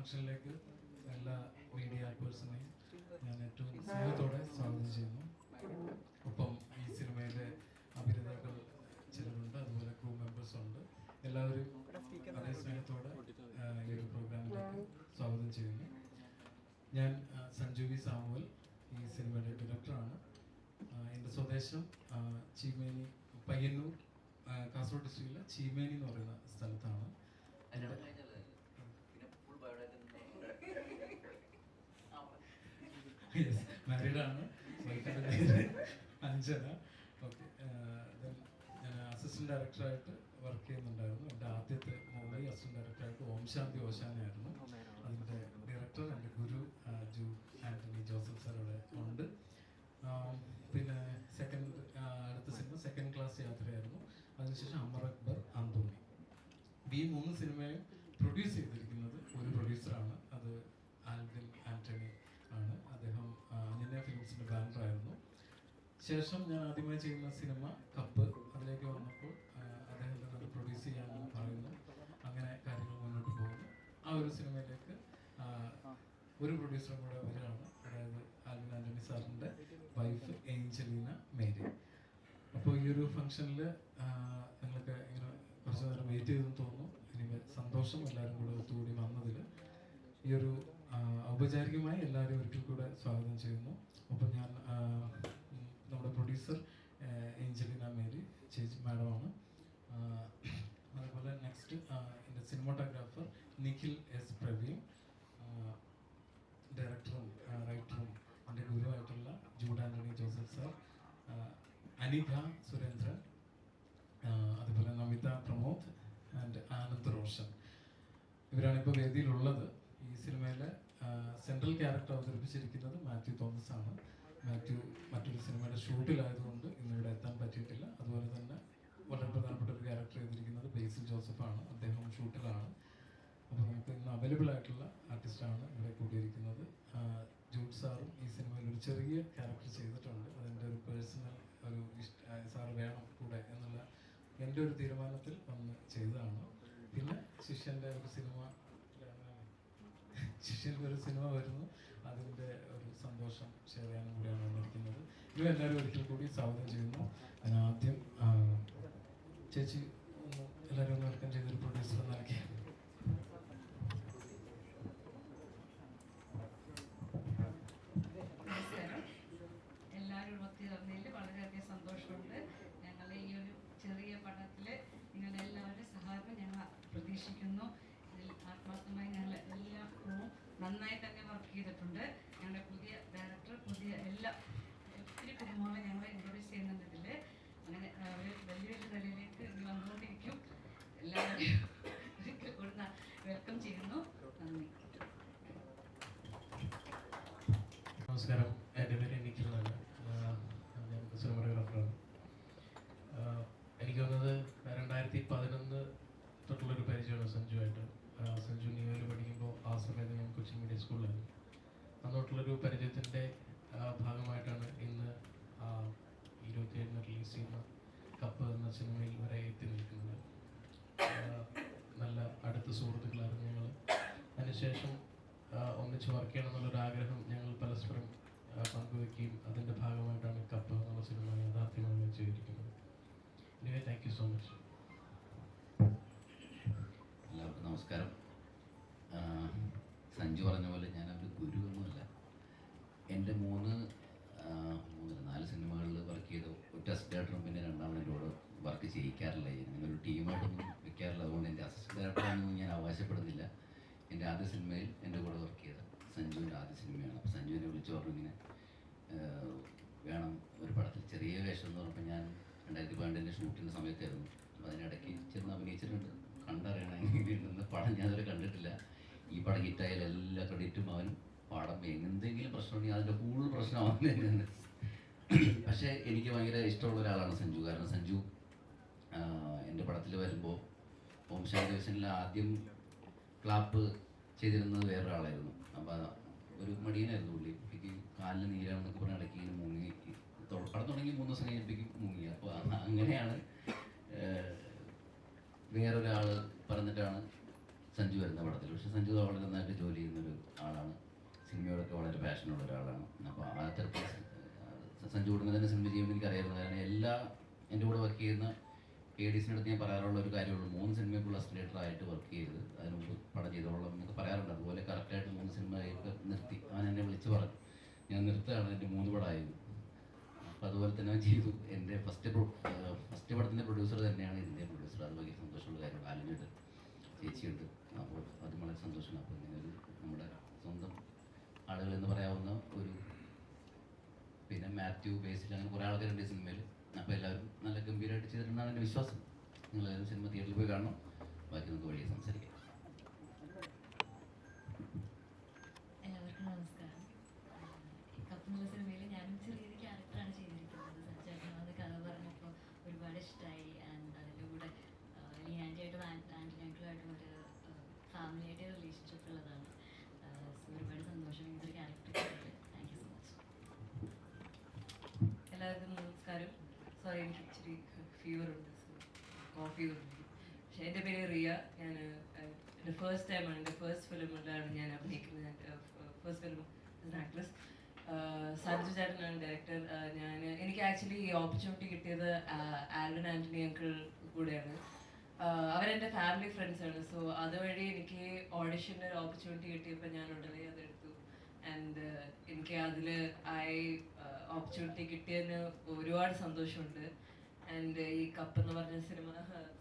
ഫംഗ്ഷനിലേക്ക് എല്ലാ മീഡിയ പേഴ്സണെയും ഞാൻ ഏറ്റവും സ്നേഹത്തോടെ സ്വാഗതം ചെയ്യുന്നു. ഒപ്പം ഈ സിനിമയിലെ അഭിനേതാക്കൾ ചിലരുണ്ട്, അതുപോലെ ക്രൂ മെമ്പേഴ്സ് ഉണ്ട്. എല്ലാവരും അതേ സ്നേഹത്തോടെ ഈ ഒരു പ്രോഗ്രാമിലേക്ക് സ്വാഗതം ചെയ്യുന്നു. ഞാൻ സഞ്ജു വി സാമുവൽ, ഈ സിനിമയുടെ ഡയറക്ടറാണ്. എൻ്റെ സ്വദേശം ചീമേനി, പയ്യന്നൂർ, കാസർഗോഡ് ഡിസ്ട്രിക്റ്റിലെ ചീമേനി എന്ന് പറയുന്ന സ്ഥലത്താണ്. യെസ്, മാരീഡാണ്. വൈഫിൻ്റെ പേര് അഞ്ജന. ഓക്കെ, ഞാൻ അസിസ്റ്റന്റ് ഡയറക്ടറായിട്ട് വർക്ക് ചെയ്യുന്നുണ്ടായിരുന്നു. എൻ്റെ ആദ്യത്തെ മൂവി അസിസ്റ്റന്റ് ഡയറക്ടറായിട്ട് ഓം ശാന്തി ഓശാനയായിരുന്നു. അതിൻ്റെ ഡയറക്ടർ എൻ്റെ ഗുരു ആന്റണി ജോസഫ് സാർ ഇവിടെ ഉണ്ട്. പിന്നെ അടുത്ത സിനിമ സെക്കൻഡ് ക്ലാസ് യാത്രയായിരുന്നു. അതിനുശേഷം അമർ അക്ബർ അന്തോണി. ഈ 3 സിനിമയും പ്രൊഡ്യൂസ് ചെയ്തിരിക്കുന്നത് ഒരു പ്രൊഡ്യൂസറാണ്. അത് ആൽവിൻ ആന്റണി ആണ്. അദ്ദേഹം അഞ്ജന ഫിലിംസിൻ്റെ ബാനറായിരുന്നു. ശേഷം ഞാൻ ആദ്യമായി ചെയ്യുന്ന സിനിമ കപ്പ്. അതിലേക്ക് വന്നപ്പോൾ അദ്ദേഹം തന്നെ പ്രൊഡ്യൂസ് ചെയ്യാമെന്ന് പറയുന്നു. അങ്ങനെ കാര്യങ്ങൾ മുന്നോട്ട് പോകുന്നു. ആ ഒരു സിനിമയിലേക്ക് ഒരു പ്രൊഡ്യൂസറും കൂടെ വരികയാണ്, അതായത് ആൽവിൻ ആന്റണി സാറിൻ്റെ വൈഫ് ഏഞ്ചലീന മേരി. അപ്പോൾ ഈ ഒരു ഫംഗ്ഷനിൽ നിങ്ങൾക്ക് ഇങ്ങനെ കുറച്ച് നേരം വെയിറ്റ് ചെയ്തെന്ന് തോന്നുന്നു. എനിക്ക് സന്തോഷം എല്ലാവരും കൂടെ ഒത്തുകൂടി വന്നതിൽ. ഈ ഒരു ഔപചാരികമായി എല്ലാവരും ഒരിക്കൽ കൂടെ സ്വാഗതം ചെയ്യുന്നു. ഒപ്പം ഞാൻ നമ്മുടെ പ്രൊഡ്യൂസർ ഏഞ്ചലീന മേരി ചേച്ചി മാഡമാണ്. അതുപോലെ നെക്സ്റ്റ് എൻ്റെ സിനിമാറ്റോഗ്രാഫർ നിഖിൽ എസ് പ്രവീൺ, ഡയറക്ടറും റൈറ്ററും എൻ്റെ ഗുരുവായിട്ടുള്ള ജൂഡ് ആന്റണി ജോസഫ് സാർ, അനിക സുരേന്ദ്രൻ, അതുപോലെ നമിത പ്രമോദ് ആൻഡ് ആനന്ദ് റോഷൻ. ഇവരാണ് ഇപ്പോൾ വേദിയിലുള്ളത്. ഈ സിനിമയിലെ സെൻട്രൽ ക്യാരക്ടർ അവതരിപ്പിച്ചിരിക്കുന്നത് മാത്യു തോമസ് ആണ്. മാത്യു മറ്റൊരു സിനിമയുടെ ഷൂട്ടിലായതുകൊണ്ട് ഇന്നിവിടെ എത്താൻ പറ്റിയിട്ടില്ല. അതുപോലെ തന്നെ വളരെ പ്രധാനപ്പെട്ട ഒരു ക്യാരക്ടർ ചെയ്തിരിക്കുന്നത് ബേസിൽ ജോസഫാണ്. അദ്ദേഹം ഷൂട്ടിലാണ്. അപ്പോൾ നമുക്ക് ഇന്ന് അവൈലബിൾ ആയിട്ടുള്ള ആർട്ടിസ്റ്റാണ് ഇവിടെ കൂടിയിരിക്കുന്നത്. ജൂഡ് സാറും ഈ സിനിമയിൽ ഒരു ചെറിയ ക്യാരക്ടർ ചെയ്തിട്ടുണ്ട്. അതെൻ്റെ ഒരു പേഴ്സണൽ ഒരു സാറ് വേണം കൂടെ എന്നുള്ള എൻ്റെ ഒരു തീരുമാനത്തിൽ വന്ന് ചെയ്തതാണ്. പിന്നെ ശിഷ്യൻ്റെ ഒരു സിനിമ വരുന്നു. അതിൻ്റെ ഒരു സന്തോഷം ഷെയർ ചെയ്യാനും കൂടിയാണ് വന്നിരിക്കുന്നത്. ഇവരെല്ലാവരും ഒരിക്കൽ കൂടി സ്വാഗതം ചെയ്യുന്നു. അതിനാദ്യം ചേച്ചി എല്ലാവരും ഒന്ന് വെൽക്കം ചെയ്തൊരു പ്രൊഡ്യൂസർ നൽകി. എല്ലാവരും ഒത്തുചേർന്നതിൽ വളരെയധികം സന്തോഷമുണ്ട്. ഞങ്ങൾ ഈ ഒരു ചെറിയ പടത്തിൽ നിങ്ങളുടെ എല്ലാവരുടെയും സഹായം ഞങ്ങൾ പ്രതീക്ഷിക്കുന്നു. ഇതിൽ ആത്മാർത്ഥമായി ഞങ്ങൾ എല്ലാ ക്രൂവും നന്നായി തന്നെ വർക്ക് ചെയ്തിട്ടുണ്ട്. ഞങ്ങളുടെ പുതിയ ഡയറക്ടർ, പുതിയ ഒത്തിരി കുടുംബങ്ങളെ ഞങ്ങൾ ഇൻട്രൊഡ്യൂസ് ചെയ്യുന്നുണ്ട് ഇതിൽ. അങ്ങനെ ഒരു വലിയൊരു നിലയിലേക്ക് ഇത് വന്നുകൊണ്ടിരിക്കും. എല്ലാവരെയും ഒരിക്കൽ കൂടി വെൽക്കം ചെയ്യുന്നു. നന്ദി. നമസ്കാരം, എൻ്റെ പേര് നിഖിൽ എന്നാണ്. ഞാൻ സിനിമാറ്റോഗ്രാഫറാണ്. എനിക്ക് തോന്നുന്നത് 2011 തൊട്ടുള്ളൊരു പരിചയമാണ് സഞ്ജുവായിട്ട്. സഞ്ജു ന്യൂയിൽ പഠിക്കുമ്പോൾ ആ സമയത്ത് ഞാൻ കൊച്ചി മീഡിയ സ്കൂളിലായിരുന്നു. അന്നോട്ടുള്ളൊരു പരിചയത്തിൻ്റെ ഭാഗമായിട്ടാണ് ഇന്ന് 27 റിലീസ് ചെയ്യുന്ന കപ്പ് എന്ന സിനിമയിൽ വരെ എത്തി നിൽക്കുന്നത്. നല്ല അടുത്ത സുഹൃത്തുക്കളായിരുന്നു ഞങ്ങൾ. അതിനുശേഷം ഒന്നിച്ച് വർക്ക് ചെയ്യണം എന്നുള്ളൊരു ആഗ്രഹം ഞങ്ങൾ പരസ്പരം പങ്കുവെക്കുകയും അതിൻ്റെ ഭാഗമായിട്ടാണ് കപ്പ് എന്നുള്ള സിനിമ യാഥാർത്ഥ്യമായി ചെയ്തിരിക്കുന്നത്. Anyway, thank you so much. എല്ലാവർക്കും നമസ്കാരം. സഞ്ജു പറഞ്ഞ പോലെ ഞാനൊരു ഗുരുവൊന്നുമല്ല. എൻ്റെ 4 സിനിമകളിൽ വർക്ക് ചെയ്തു. ഒറ്റ അസിസ്റ്റന്റ് ഡയറക്ടറും പിന്നെ രണ്ടാമത് എന്നോട് വർക്ക് ചെയ്യിക്കാറില്ല. ഞാനൊരു ടീമായിട്ടൊന്നും വെക്കാറില്ല. അതുകൊണ്ട് എൻ്റെ അസിസ്റ്റന്റ് ഡയറക്ടറാണെന്ന് ഞാൻ അവകാശപ്പെടുന്നില്ല. എൻ്റെ ആദ്യ സിനിമയിൽ എൻ്റെ കൂടെ വർക്ക് ചെയ്ത സഞ്ജുവിൻ്റെ ആദ്യ സിനിമയാണ്. അപ്പോൾ സഞ്ജുവിനെ വിളിച്ചു പറഞ്ഞു ഇങ്ങനെ വേണം ഒരു പടത്തിൽ ചെറിയ വേഷം എന്ന് പറഞ്ഞപ്പോൾ ഞാൻ 2012 ഷൂട്ടിൻ്റെ സമയത്തായിരുന്നു. അപ്പോൾ അതിനിടയ്ക്ക് ചെന്ന് അഭിനയിച്ചിട്ടുണ്ട്. കണ്ടറിയണം എങ്ങനെയുണ്ടെന്ന്. പടം ഞാൻ അതുവരെ കണ്ടിട്ടില്ല. ഈ പടം ഹിറ്റായാലും എല്ലാ ക്രെഡിറ്റും അവനും. പടം എന്തെങ്കിലും പ്രശ്നമുണ്ടെങ്കിൽ അതിൻ്റെ കൂടുതൽ പ്രശ്നമാവുന്നതന്നെയാണ്. പക്ഷേ എനിക്ക് ഭയങ്കര ഇഷ്ടമുള്ള ഒരാളാണ് സഞ്ജു. കാരണം സഞ്ജു എൻ്റെ പടത്തിൽ വരുമ്പോൾ ഓം ശാന്തി ദിവസനിൽ ആദ്യം ക്ലാപ്പ് ചെയ്തിരുന്നത് വേറൊരാളായിരുന്നു. അപ്പോൾ ഒരു മടിയനായിരുന്നു പുള്ളി. എനിക്ക് കാലിന് നീരാണെന്നൊക്കെ പറഞ്ഞ ഇടയ്ക്ക് ഇങ്ങനെ മുങ്ങി. പടം തുടങ്ങി 3 ദിവസം കഴിഞ്ഞപ്പോഴേക്കും മുങ്ങി. അപ്പോൾ അങ്ങനെയാണ് വേറൊരാൾ പറഞ്ഞിട്ടാണ് സഞ്ജു വരുന്ന പടത്തിൽ. പക്ഷേ സഞ്ജു വളരെ നന്നായിട്ട് ജോലി ചെയ്യുന്നൊരു ആളാണ്, സിനിമയോടൊക്കെ വളരെ പാഷനുള്ള ഒരാളാണ്. അപ്പോൾ ആ തരത്തിൽ സഞ്ജു ഉടനെ തന്നെ സിനിമ ചെയ്യുമെന്ന് എനിക്കറിയായിരുന്നു. കാരണം എൻ്റെ കൂടെ വർക്ക് ചെയ്യുന്ന ADs-ന്റെ അടുത്ത് ഞാൻ പറയാറുള്ള ഒരു കാര്യമുള്ളൂ, 3 സിനിമയ്ക്കുള്ള അസിസ്റ്റൻ്റായിട്ട് വർക്ക് ചെയ്ത് അതിന് മുമ്പ് പടം ചെയ്തോളാം എന്നൊക്കെ പറയാറുണ്ട്. അതുപോലെ കറക്റ്റായിട്ട് 3 സിനിമയൊക്കെ നിർത്തി. അവൻ എന്നെ വിളിച്ച് പറഞ്ഞു, ഞാൻ നിർത്തുകയാണ്, എൻ്റെ 3 പടമായിരുന്നു. അപ്പോൾ അതുപോലെ തന്നെ അവൻ ചെയ്തു. എൻ്റെ ഫസ്റ്റ് പടത്തിൻ്റെ പ്രൊഡ്യൂസർ തന്നെയാണ് ഇതിൻ്റെ പ്രൊഡ്യൂസർ. അത് വലിയ സന്തോഷമുള്ള കാര്യമാണ്. ആലിനുണ്ട്, ചേച്ചിയുണ്ട്. അപ്പോൾ അത് വളരെ സന്തോഷമാണ്. അപ്പോൾ ഇങ്ങനെ ഒരു നമ്മുടെ സ്വന്തം ആളുകൾ എന്ന് പറയാവുന്ന ഒരു, പിന്നെ മാത്യു, ബേസിൽ, അങ്ങനെ കുറേ ആൾക്കാരുണ്ട് ഈ സിനിമയിൽ. അപ്പോൾ എല്ലാവരും നല്ല ഗംഭീരമായിട്ട് ചെയ്തിട്ടുണ്ടെന്നാണ് എൻ്റെ വിശ്വാസം. നിങ്ങളെല്ലാവരും സിനിമ തിയേറ്ററിൽ പോയി കാണണം. ബാക്കി നമുക്ക് വഴിയെ സംസാരിക്കാം. എല്ലാവർക്കും നമസ്കാരം. കപ്പ് എന്നുള്ള സിനിമയിൽ ഞാനും ചെറിയൊരു ക്യാരക്ടറാണ് ചെയ്തിരിക്കുന്നത്. സഞ്ജയ് കഥ പറഞ്ഞപ്പോൾ ഒരുപാട് ഇഷ്ടമായി. ആൻഡ് അതിൻ്റെ കൂടെ ലീനാൻറ്റിയായിട്ടും ആൻറ്റിനായിട്ടും ഒരു ഫാമിലിയായിട്ട് റിലേഷൻഷിപ്പ് ഉള്ളതാണ്. സോ ഒരുപാട് സന്തോഷം ഇങ്ങനൊരു ക്യാരക്ടർ ചെയ്തത്. Thank you so much. എല്ലാവർക്കും നമസ്കാരം. സോറി, എനിക്ക് ഇച്ചിരി ഫീവർ ഉണ്ട്, കോഫി ഉണ്ട്. പക്ഷേ എൻ്റെ പേര് റിയ. ഞാൻ എൻ്റെ ഫസ്റ്റ് ടൈമാണ്, എൻ്റെ ഫസ്റ്റ് ഫിലിമിലാണ് ഞാൻ അഭിനയിക്കുന്നത്. First film as an actress. Sanju ചേട്ടനാണ് ഡയറക്ടർ. എനിക്ക് ആക്ച്വലി ഈ ഓപ്പർച്യൂണിറ്റി കിട്ടിയത് ആൽവിൻ ആൻ്റണി അങ്കിൾ കൂടെയാണ്. അവരെൻ്റെ ഫാമിലി ഫ്രണ്ട്സാണ്. സോ അതുവഴി എനിക്ക് ഓഡിഷൻ്റെ ഒരു ഓപ്പർച്യൂണിറ്റി കിട്ടിയപ്പോൾ ഞാൻ ഉടനെ അതെടുത്തു. ആൻഡ് എനിക്ക് അതിൽ ഓപ്പർച്യൂണിറ്റി കിട്ടിയതിന് ഒരുപാട് സന്തോഷമുണ്ട്. ആൻഡ് ഈ കപ്പ് എന്ന് പറഞ്ഞ സിനിമ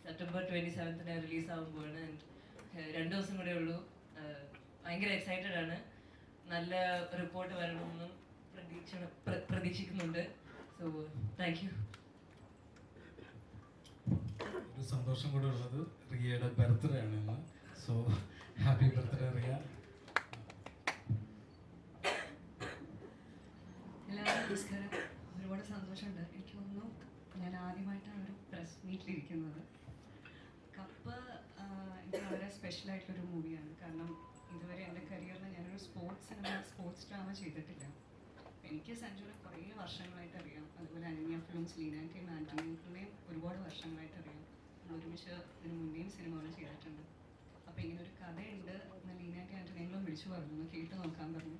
സെപ്റ്റംബർ 27 റിലീസാകുമ്പോഴാണ്. ആൻഡ് 2 ദിവസം കൂടെ ഉള്ളൂ. ഭയങ്കര എക്സൈറ്റഡ് ആണ്. നല്ല റിപ്പോർട്ട് വരണമെന്നും പ്രതീക്ഷിക്കുന്നുണ്ട്. So thank you. ഒരു സന്തോഷം കൂടെ ഉള്ളത്, റിയയുടെ ബർത്ത്ഡേ ആണ് ഇന്ന്. So happy birthday Riya. എല്ലാവർക്കും നമസ്കാരം. ഒരുപാട് സന്തോഷമുണ്ട്. എനിക്ക് തോന്നുന്നു ഞാൻ ആദ്യമായിട്ടാണ് ഒരു പ്രസ് മീറ്റിലിരിക്കുന്നത്. കപ്പ് എനിക്ക് വളരെ സ്പെഷ്യലായിട്ടുള്ളൊരു മൂവിയാണ്. കാരണം ഇതുവരെ എൻ്റെ കരിയറിൽ ഞാനൊരു സ്പോർട്സ് ഡ്രാമ ചെയ്തിട്ടില്ല. എനിക്ക് സഞ്ജുവിനെ കുറേ വർഷങ്ങളായിട്ട് അറിയാം. അതുപോലെ അനന്യ ഫിലിംസ്, ലീനാൻറ്റിയും ആൻ്റണിയും ഒരുപാട് വർഷങ്ങളായിട്ട് അറിയാം. നമ്മൾ ഒരുമിച്ച് ഇതിന് മുന്നേയും സിനിമകൾ ചെയ്തിട്ടുണ്ട്. അപ്പോൾ ഇങ്ങനെ ഒരു കഥയുണ്ട് എന്ന് ലീനാൻറ്റി ആൻ്റണിയും വിളിച്ചു പറഞ്ഞു, ഒന്ന് കേട്ട് നോക്കാൻ പറഞ്ഞു.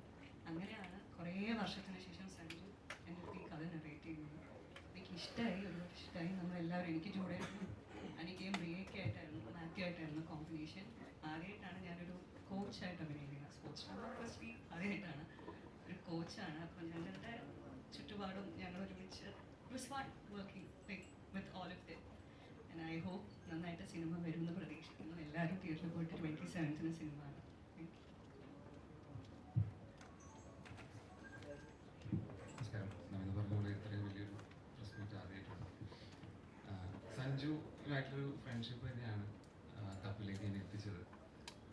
അങ്ങനെയാണ് കുറേ വർഷത്തിന് ശേഷം സഞ്ജു എൻ്റെ അടുത്ത് ഈ കഥ നറേറ്റ് ചെയ്യുന്നത്. എനിക്ക് ഇഷ്ടമായി, ഒരുപാട് ഇഷ്ടമായി. നമ്മളെല്ലാവരും, എനിക്ക് ജോഡി അനിക്കയും റിയയൊക്കെ ആയിട്ടായിരുന്നു, മാത്യു ആയിട്ടായിരുന്നു കോമ്പിനേഷൻ. ആദ്യമായിട്ടാണ് ഞാനൊരു കോച്ചായിട്ട് അഭിനയിക്കുന്നത്. സ്പോർട്സ് ഡ്രാമ ഫസ്റ്റ് ആദ്യമായിട്ടാണ് ഒരു കോച്ചാണ്. അപ്പം ഞങ്ങളുടെ ചുറ്റുപാടും ഞങ്ങൾ ഒരുമിച്ച് working with all of them. And I hope നന്നായിട്ട് സിനിമ വരുമെന്ന് പ്രതീക്ഷിക്കുന്നു. എല്ലാവരും തിയേറ്ററിൽ പോയിട്ട് 27 സിനിമ ആണ്. നമസ്കാരം. നമ്മൾ പറഞ്ഞ ഇത്രയും വലിയൊരു പ്രസ് മീറ്റ് ആദ്യമായിട്ടാണ്. സഞ്ജുവായിട്ടൊരു ഫ്രണ്ട്ഷിപ്പ് തന്നെയാണ് കപ്പിലേക്ക് എന്നെ എത്തിച്ചത്.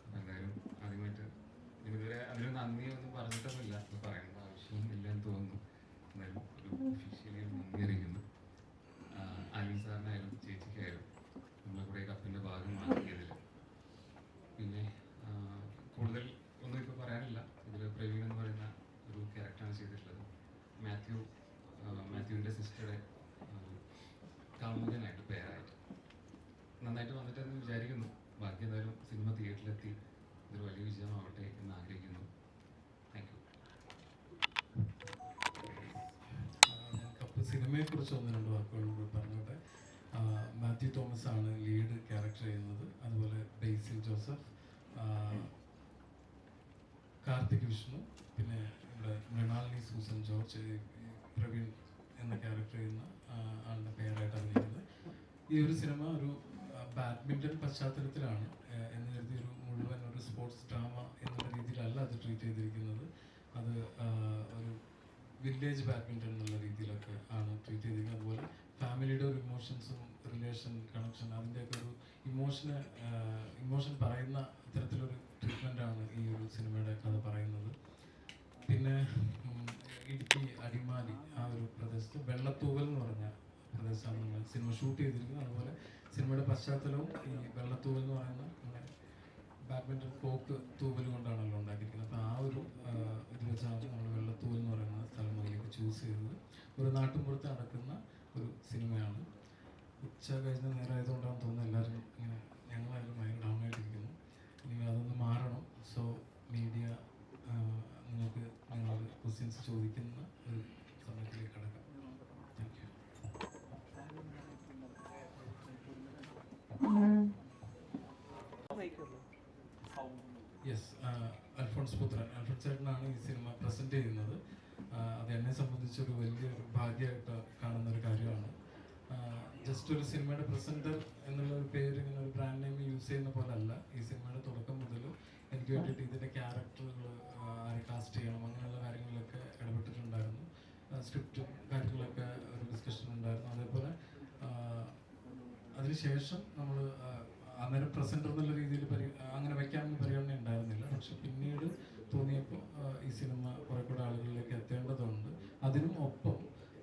അപ്പം എന്തായാലും ആദ്യമായിട്ട് ഇതുവരെ അതിന് നന്ദിയൊന്നും പറഞ്ഞിട്ടൊന്നുമില്ല, അത് പറയേണ്ട ആവശ്യമൊന്നുമില്ല എന്ന് തോന്നുന്നു. എന്തായാലും ഒരു ഒഫീഷ്യലി നന്ദി അറിയിക്കുന്നു. ആലിൻ സാറിനായാലും ചേച്ചിക്കായാലും നമ്മളെ കൂടെ കപ്പിൻ്റെ ഭാഗമാക്കിയതിൽ. പിന്നെ കൂടുതൽ ഒന്നും ഇപ്പോൾ പറയാനില്ല. ഇതിൽ പ്രവീൺ എന്ന് പറയുന്ന ഒരു ക്യാരക്ടറാണ് ചെയ്തിട്ടുള്ളത്. മാത്യുവിൻ്റെ സിസ്റ്ററുടെ കാമുകനായിട്ട് പേരായിട്ട് നന്നായിട്ട് വന്നിട്ടെന്ന് വിചാരിക്കുന്നു. ബാക്കി എന്തായാലും സിനിമ തിയേറ്ററിലെത്തി ഇതൊരു വലിയ വിജയമാവട്ടെ എന്ന് ആഗ്രഹിക്കുന്നു. Thank you. കപ്പ് സിനിമയെക്കുറിച്ച് 1-2 വാക്കുകൾ കൂടി പറഞ്ഞോട്ടെ. മാത്യു തോമസ് ആണ് ലീഡ് ക്യാരക്ടർ ചെയ്യുന്നത്. അതുപോലെ ബേസിൽ ജോസഫ്, കാർത്തിക് വിഷ്ണു, പിന്നെ ഇവിടെ മൃണാലിനി സൂസൻ ജോർജ്, പ്രവീൺ എന്ന ക്യാരക്ടർ ചെയ്യുന്ന ആളുടെ പേരായിട്ട് അഭിനയിക്കുന്നത്. ഈ ഒരു സിനിമ ഒരു ബാഡ്മിൻ്റൺ പശ്ചാത്തലത്തിലാണ് എന്ന് കരുതി മുഴുവൻ ഒരു സ്പോർട്സ് ഡ്രാമ എന്നുള്ള രീതിയിലല്ല അത് ട്രീറ്റ് ചെയ്തിരിക്കുന്നത്. അത് ഒരു വില്ലേജ് ബാഡ്മിൻ്റൺ എന്നുള്ള രീതിയിലൊക്കെ ആണ് ട്രീറ്റ് ചെയ്തിരിക്കുന്നത്. അതുപോലെ ഫാമിലിയുടെ ഒരു ഇമോഷൻസും റിലേഷൻ കണക്ഷൻ അതിൻ്റെയൊക്കെ ഒരു ഇമോഷൻ പറയുന്ന തരത്തിലൊരു ട്രീറ്റ്മെൻറ്റാണ് ഈ ഒരു സിനിമയുടെ കഥ പറയുന്നത്. പിന്നെ ഇടുക്കി അടിമാലി ആ ഒരു പ്രദേശത്ത് വെള്ളത്തൂവൽ എന്ന് പറഞ്ഞ പ്രദേശത്താണ് നമ്മൾ സിനിമ ഷൂട്ട് ചെയ്തിരിക്കുന്നത്. അതുപോലെ സിനിമയുടെ പശ്ചാത്തലവും ഈ വെള്ളത്തൂവൽ എന്ന് പറയുന്ന നമ്മുടെ ബാഡ്മിൻ്റൺ കോക്ക് തൂവൽ കൊണ്ടാണല്ലോ ഉണ്ടാക്കിയിരിക്കുന്നത്. അപ്പോൾ ആ ഒരു ഇത് വെച്ചാണ് നമ്മൾ വെള്ളത്തൂവൽ എന്ന് പറയുന്ന സ്ഥലം അതിലേക്ക് ചൂസ് ചെയ്തത്. ഒരു നാട്ടുമ്പുറത്ത് നടക്കുന്ന ഒരു സിനിമയാണ്. ഉച്ച കഴിഞ്ഞ നേരമായതുകൊണ്ടാണ് തോന്നുന്നത് എല്ലാവരും ഇങ്ങനെ ഞങ്ങളായാലും ഭയങ്കര ഡൗൺ ആയിട്ടിരിക്കുന്നു. ഇനി അതൊന്ന് മാറണം. സോ മീഡിയ നിങ്ങൾക്ക് നിങ്ങളോട് ക്വസ്റ്റ്യൻസ് ചോദിക്കുന്ന ഒരു സമയത്തിലേക്ക് കടക്കാം. Thank you. യെസ്, അൽഫോൺസ് പുത്രൻ, അൽഫോൺസ് ചേട്ടനാണ് ഈ സിനിമ പ്രസൻറ്റ് ചെയ്യുന്നത്. അത് എന്നെ സംബന്ധിച്ചൊരു വലിയൊരു ഭാഗ്യമായിട്ട് കാണുന്ന ഒരു കാര്യമാണ്. ജസ്റ്റ് ഒരു സിനിമയുടെ പ്രസൻറ്റർ എന്നുള്ള ഒരു പേര്, ഇങ്ങനെ ഒരു ബ്രാൻഡ് നെയിം യൂസ് ചെയ്യുന്ന പോലെ അല്ല. ഈ സിനിമയുടെ തുടക്കം മുതൽ എനിക്ക് വേണ്ടിയിട്ട് ഇതിൻ്റെ ക്യാരക്ടറുകൾ ആരെ കാസ്റ്റ് ചെയ്യണം അങ്ങനെയുള്ള കാര്യങ്ങളിലൊക്കെ ഇടപെട്ടിട്ടുണ്ടായിരുന്നു. സ്ക്രിപ്റ്റും കാര്യങ്ങളൊക്കെ ഒരു ഡിസ്കഷൻ ഉണ്ടായിരുന്നു. അതേപോലെ അതിനുശേഷം നമ്മൾ അന്നേരം പ്രസൻറ്റർ എന്നുള്ള രീതിയിൽ അങ്ങനെ വയ്ക്കാമെന്ന് പരിഗണന ഉണ്ടായിരുന്നില്ല. പക്ഷെ പിന്നീട് തോന്നിയപ്പോൾ ഈ സിനിമ കുറെ കൂടെ ആളുകളിലേക്ക് എത്തേണ്ടതുണ്ട്. അതിനും ഒപ്പം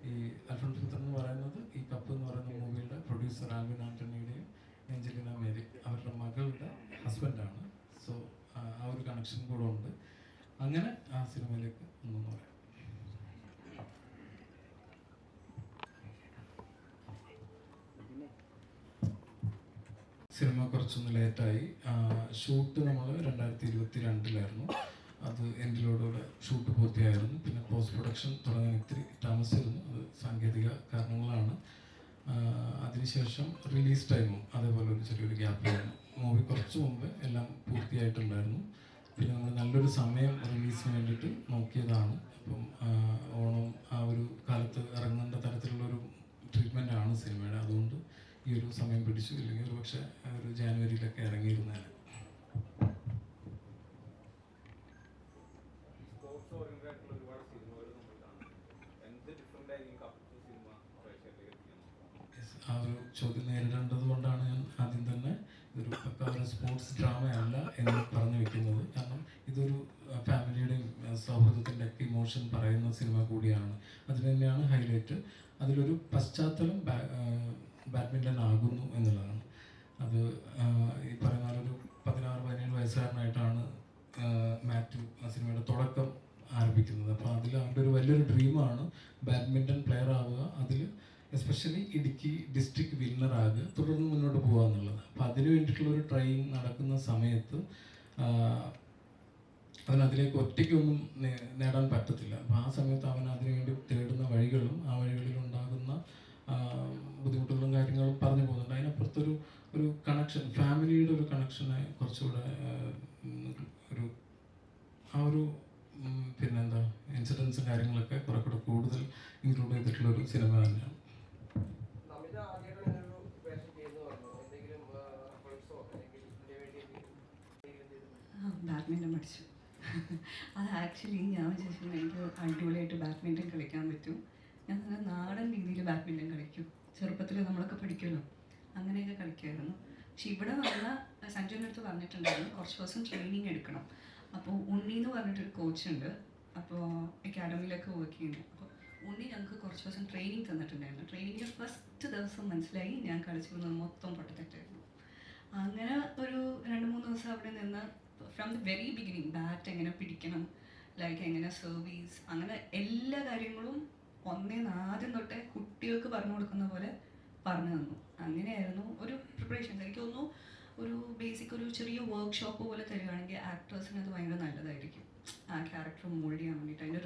ഈ അൽഫോൺസ് പുത്രൻ എന്ന് പറയുന്നത് ഈ കപ്പ് എന്ന് പറയുന്ന മൂവിയുടെ പ്രൊഡ്യൂസർ ആൽവിൻ ആന്റണിയുടെയും എഞ്ചലിന മേരി അവരുടെ മകളുടെ ഹസ്ബൻഡാണ്. സോ ആ ഒരു കണക്ഷൻ കൂടെ ഉണ്ട്. അങ്ങനെ ആ സിനിമയിലേക്ക് ഒന്നും പറയാം. സിനിമ കുറച്ചൊന്ന് ലേറ്റായി. ഷൂട്ട് നമ്മൾ 2022 അത് എൻഡിലോടുകൂടെ ഷൂട്ട് പൂർത്തിയായിരുന്നു. പിന്നെ പോസ്റ്റ് പ്രൊഡക്ഷൻ തുടങ്ങാൻ ഇത്തിരി താമസിച്ചിരുന്നു. അത് സാങ്കേതിക കാരണങ്ങളാണ്. അതിനുശേഷം റിലീസ് ടൈമും അതേപോലെ ഒരു ചെറിയൊരു ഗ്യാപ്പ് വന്നു. മൂവി കുറച്ച് മുമ്പ് എല്ലാം പൂർത്തിയായിട്ടുണ്ടായിരുന്നു. പിന്നെ നമ്മൾ നല്ലൊരു സമയം റിലീസിന് വേണ്ടിയിട്ട് നോക്കിയതാണ്. അപ്പം ഓണം ആ ഒരു കാലത്ത് ഇറങ്ങേണ്ട തരത്തിലുള്ളൊരു ട്രീറ്റ്മെൻറ്റാണ് സിനിമയുടെ. അതുകൊണ്ട് ഈ ഒരു സമയം പിടിച്ചു. ഇല്ലെങ്കിൽ ഒരു പക്ഷേ ഒരു ജാനുവരിയിലൊക്കെ ഇറങ്ങിയിരുന്നേനെ. ആ ഒരു ചോദ്യം നേരിടേണ്ടത് കൊണ്ടാണ് ഞാൻ ആദ്യം തന്നെ ഇതൊരു പക്ക ഒരു സ്പോർട്സ് ഡ്രാമയല്ല എന്ന് പറഞ്ഞു വെക്കുന്നത്. കാരണം ഇതൊരു ഫാമിലിയുടെയും സൗഹൃദത്തിൻ്റെ ഒക്കെ ഇമോഷൻ പറയുന്ന സിനിമ കൂടിയാണ്. അതിന് തന്നെയാണ് ഹൈലൈറ്റ്. അതിലൊരു പശ്ചാത്തലം ബാഡ്മിൻ്റൺ ആകുന്നു എന്നുള്ളതാണ്. അത് ഈ പറയുന്ന പോലെ ഒരു 16-17 വയസ്സുകാരനായിട്ടാണ് മാത്യു ആ സിനിമയുടെ തുടക്കം ആരംഭിക്കുന്നത്. അപ്പോൾ അതിൽ അവൻ്റെ ഒരു വലിയൊരു ഡ്രീമാണ് ബാഡ്മിൻ്റൺ പ്ലെയർ ആവുക, അതിൽ എസ്പെഷ്യലി ഇടുക്കി ഡിസ്ട്രിക്ട് വിന്നർ ആകുക, തുടർന്ന് മുന്നോട്ട് പോകുക എന്നുള്ളത്. അപ്പോൾ അതിന് വേണ്ടിയിട്ടുള്ളൊരു ട്രെയിനിങ് നടക്കുന്ന സമയത്ത് അവൻ അതിലേക്ക് ഒറ്റയ്ക്കൊന്നും നേടാൻ പറ്റത്തില്ല. അപ്പോൾ ആ സമയത്ത് അവൻ അതിനുവേണ്ടി തേടുന്ന വഴികളും ആ വഴികളിൽ ഉണ്ടാകുന്ന ബുദ്ധിമുട്ടുകളും കാര്യങ്ങളും പറഞ്ഞു പോകുന്നുണ്ട്. അതിനപ്പുറത്തൊരു കണക്ഷൻ, ഫാമിലിയുടെ ഒരു കണക്ഷനെ കുറച്ചുകൂടെ ഒരു ആ ഒരു പിന്നെന്താ ഇൻസിഡൻസും കാര്യങ്ങളൊക്കെ കുറെ കൂടെ കൂടുതൽ ഇൻക്ലൂഡ് ചെയ്തിട്ടുള്ളൊരു സിനിമ തന്നെയാണ്. ബാഡ്മിൻ്റൺ പഠിച്ചു. അത് ആക്ച്വലി ഞാൻ വിചാരിച്ചു എനിക്ക് അടിപൊളിയായിട്ട് ബാഡ്മിൻ്റൺ കളിക്കാൻ പറ്റും. ഞാൻ നല്ല നാടൻ രീതിയിൽ ബാഡ്മിൻ്റൺ കളിക്കും. ചെറുപ്പത്തിൽ നമ്മളൊക്കെ പഠിക്കുമല്ലോ, അങ്ങനെയൊക്കെ കളിക്കുമായിരുന്നു. പക്ഷെ ഇവിടെ വന്ന സഞ്ജുവിൻ്റെ അടുത്ത് പറഞ്ഞിട്ടുണ്ടായിരുന്നു കുറച്ച് ദിവസം ട്രെയിനിങ് എടുക്കണം. അപ്പോൾ ഉണ്ണി എന്ന് പറഞ്ഞിട്ടൊരു കോച്ചുണ്ട്, അപ്പോൾ അക്കാഡമിയിലൊക്കെ വർക്ക് ചെയ്യുന്നു. അപ്പോൾ ഉണ്ണി ഞങ്ങൾക്ക് കുറച്ച് ദിവസം ട്രെയിനിങ് തന്നിട്ടുണ്ടായിരുന്നു. ട്രെയിനിങ്ങിൻ്റെ ഫസ്റ്റ് ദിവസം മനസ്സിലായി ഞാൻ കളിച്ചിരുന്നത് മൊത്തം പൊട്ടത്തെറ്റായിരുന്നു. അങ്ങനെ ഒരു 2-3 ദിവസം അവിടെ നിന്ന് from the very beginning bat എങ്ങനെ പിടിക്കണം, ലൈക്ക് എങ്ങനെ സർവീസ്, അങ്ങനെ എല്ലാ കാര്യങ്ങളും ആദ്യം തൊട്ടേ കുട്ടികൾക്ക് പറഞ്ഞു കൊടുക്കുന്ന പോലെ പറഞ്ഞു തന്നു. അങ്ങനെയായിരുന്നു ഒരു പ്രിപ്പറേഷൻ. എനിക്ക് തോന്നുന്നു ഒരു ബേസിക് ഒരു ചെറിയ വർക്ക്ഷോപ്പ് പോലെ തരികയാണെങ്കിൽ ആക്ടേഴ്സിന് അത് ഭയങ്കര നല്ലതായിരിക്കും. ആ ക്യാരക്ടർ മോൾഡ് ചെയ്യാൻ വേണ്ടിയിട്ട് അതിൻ്റെ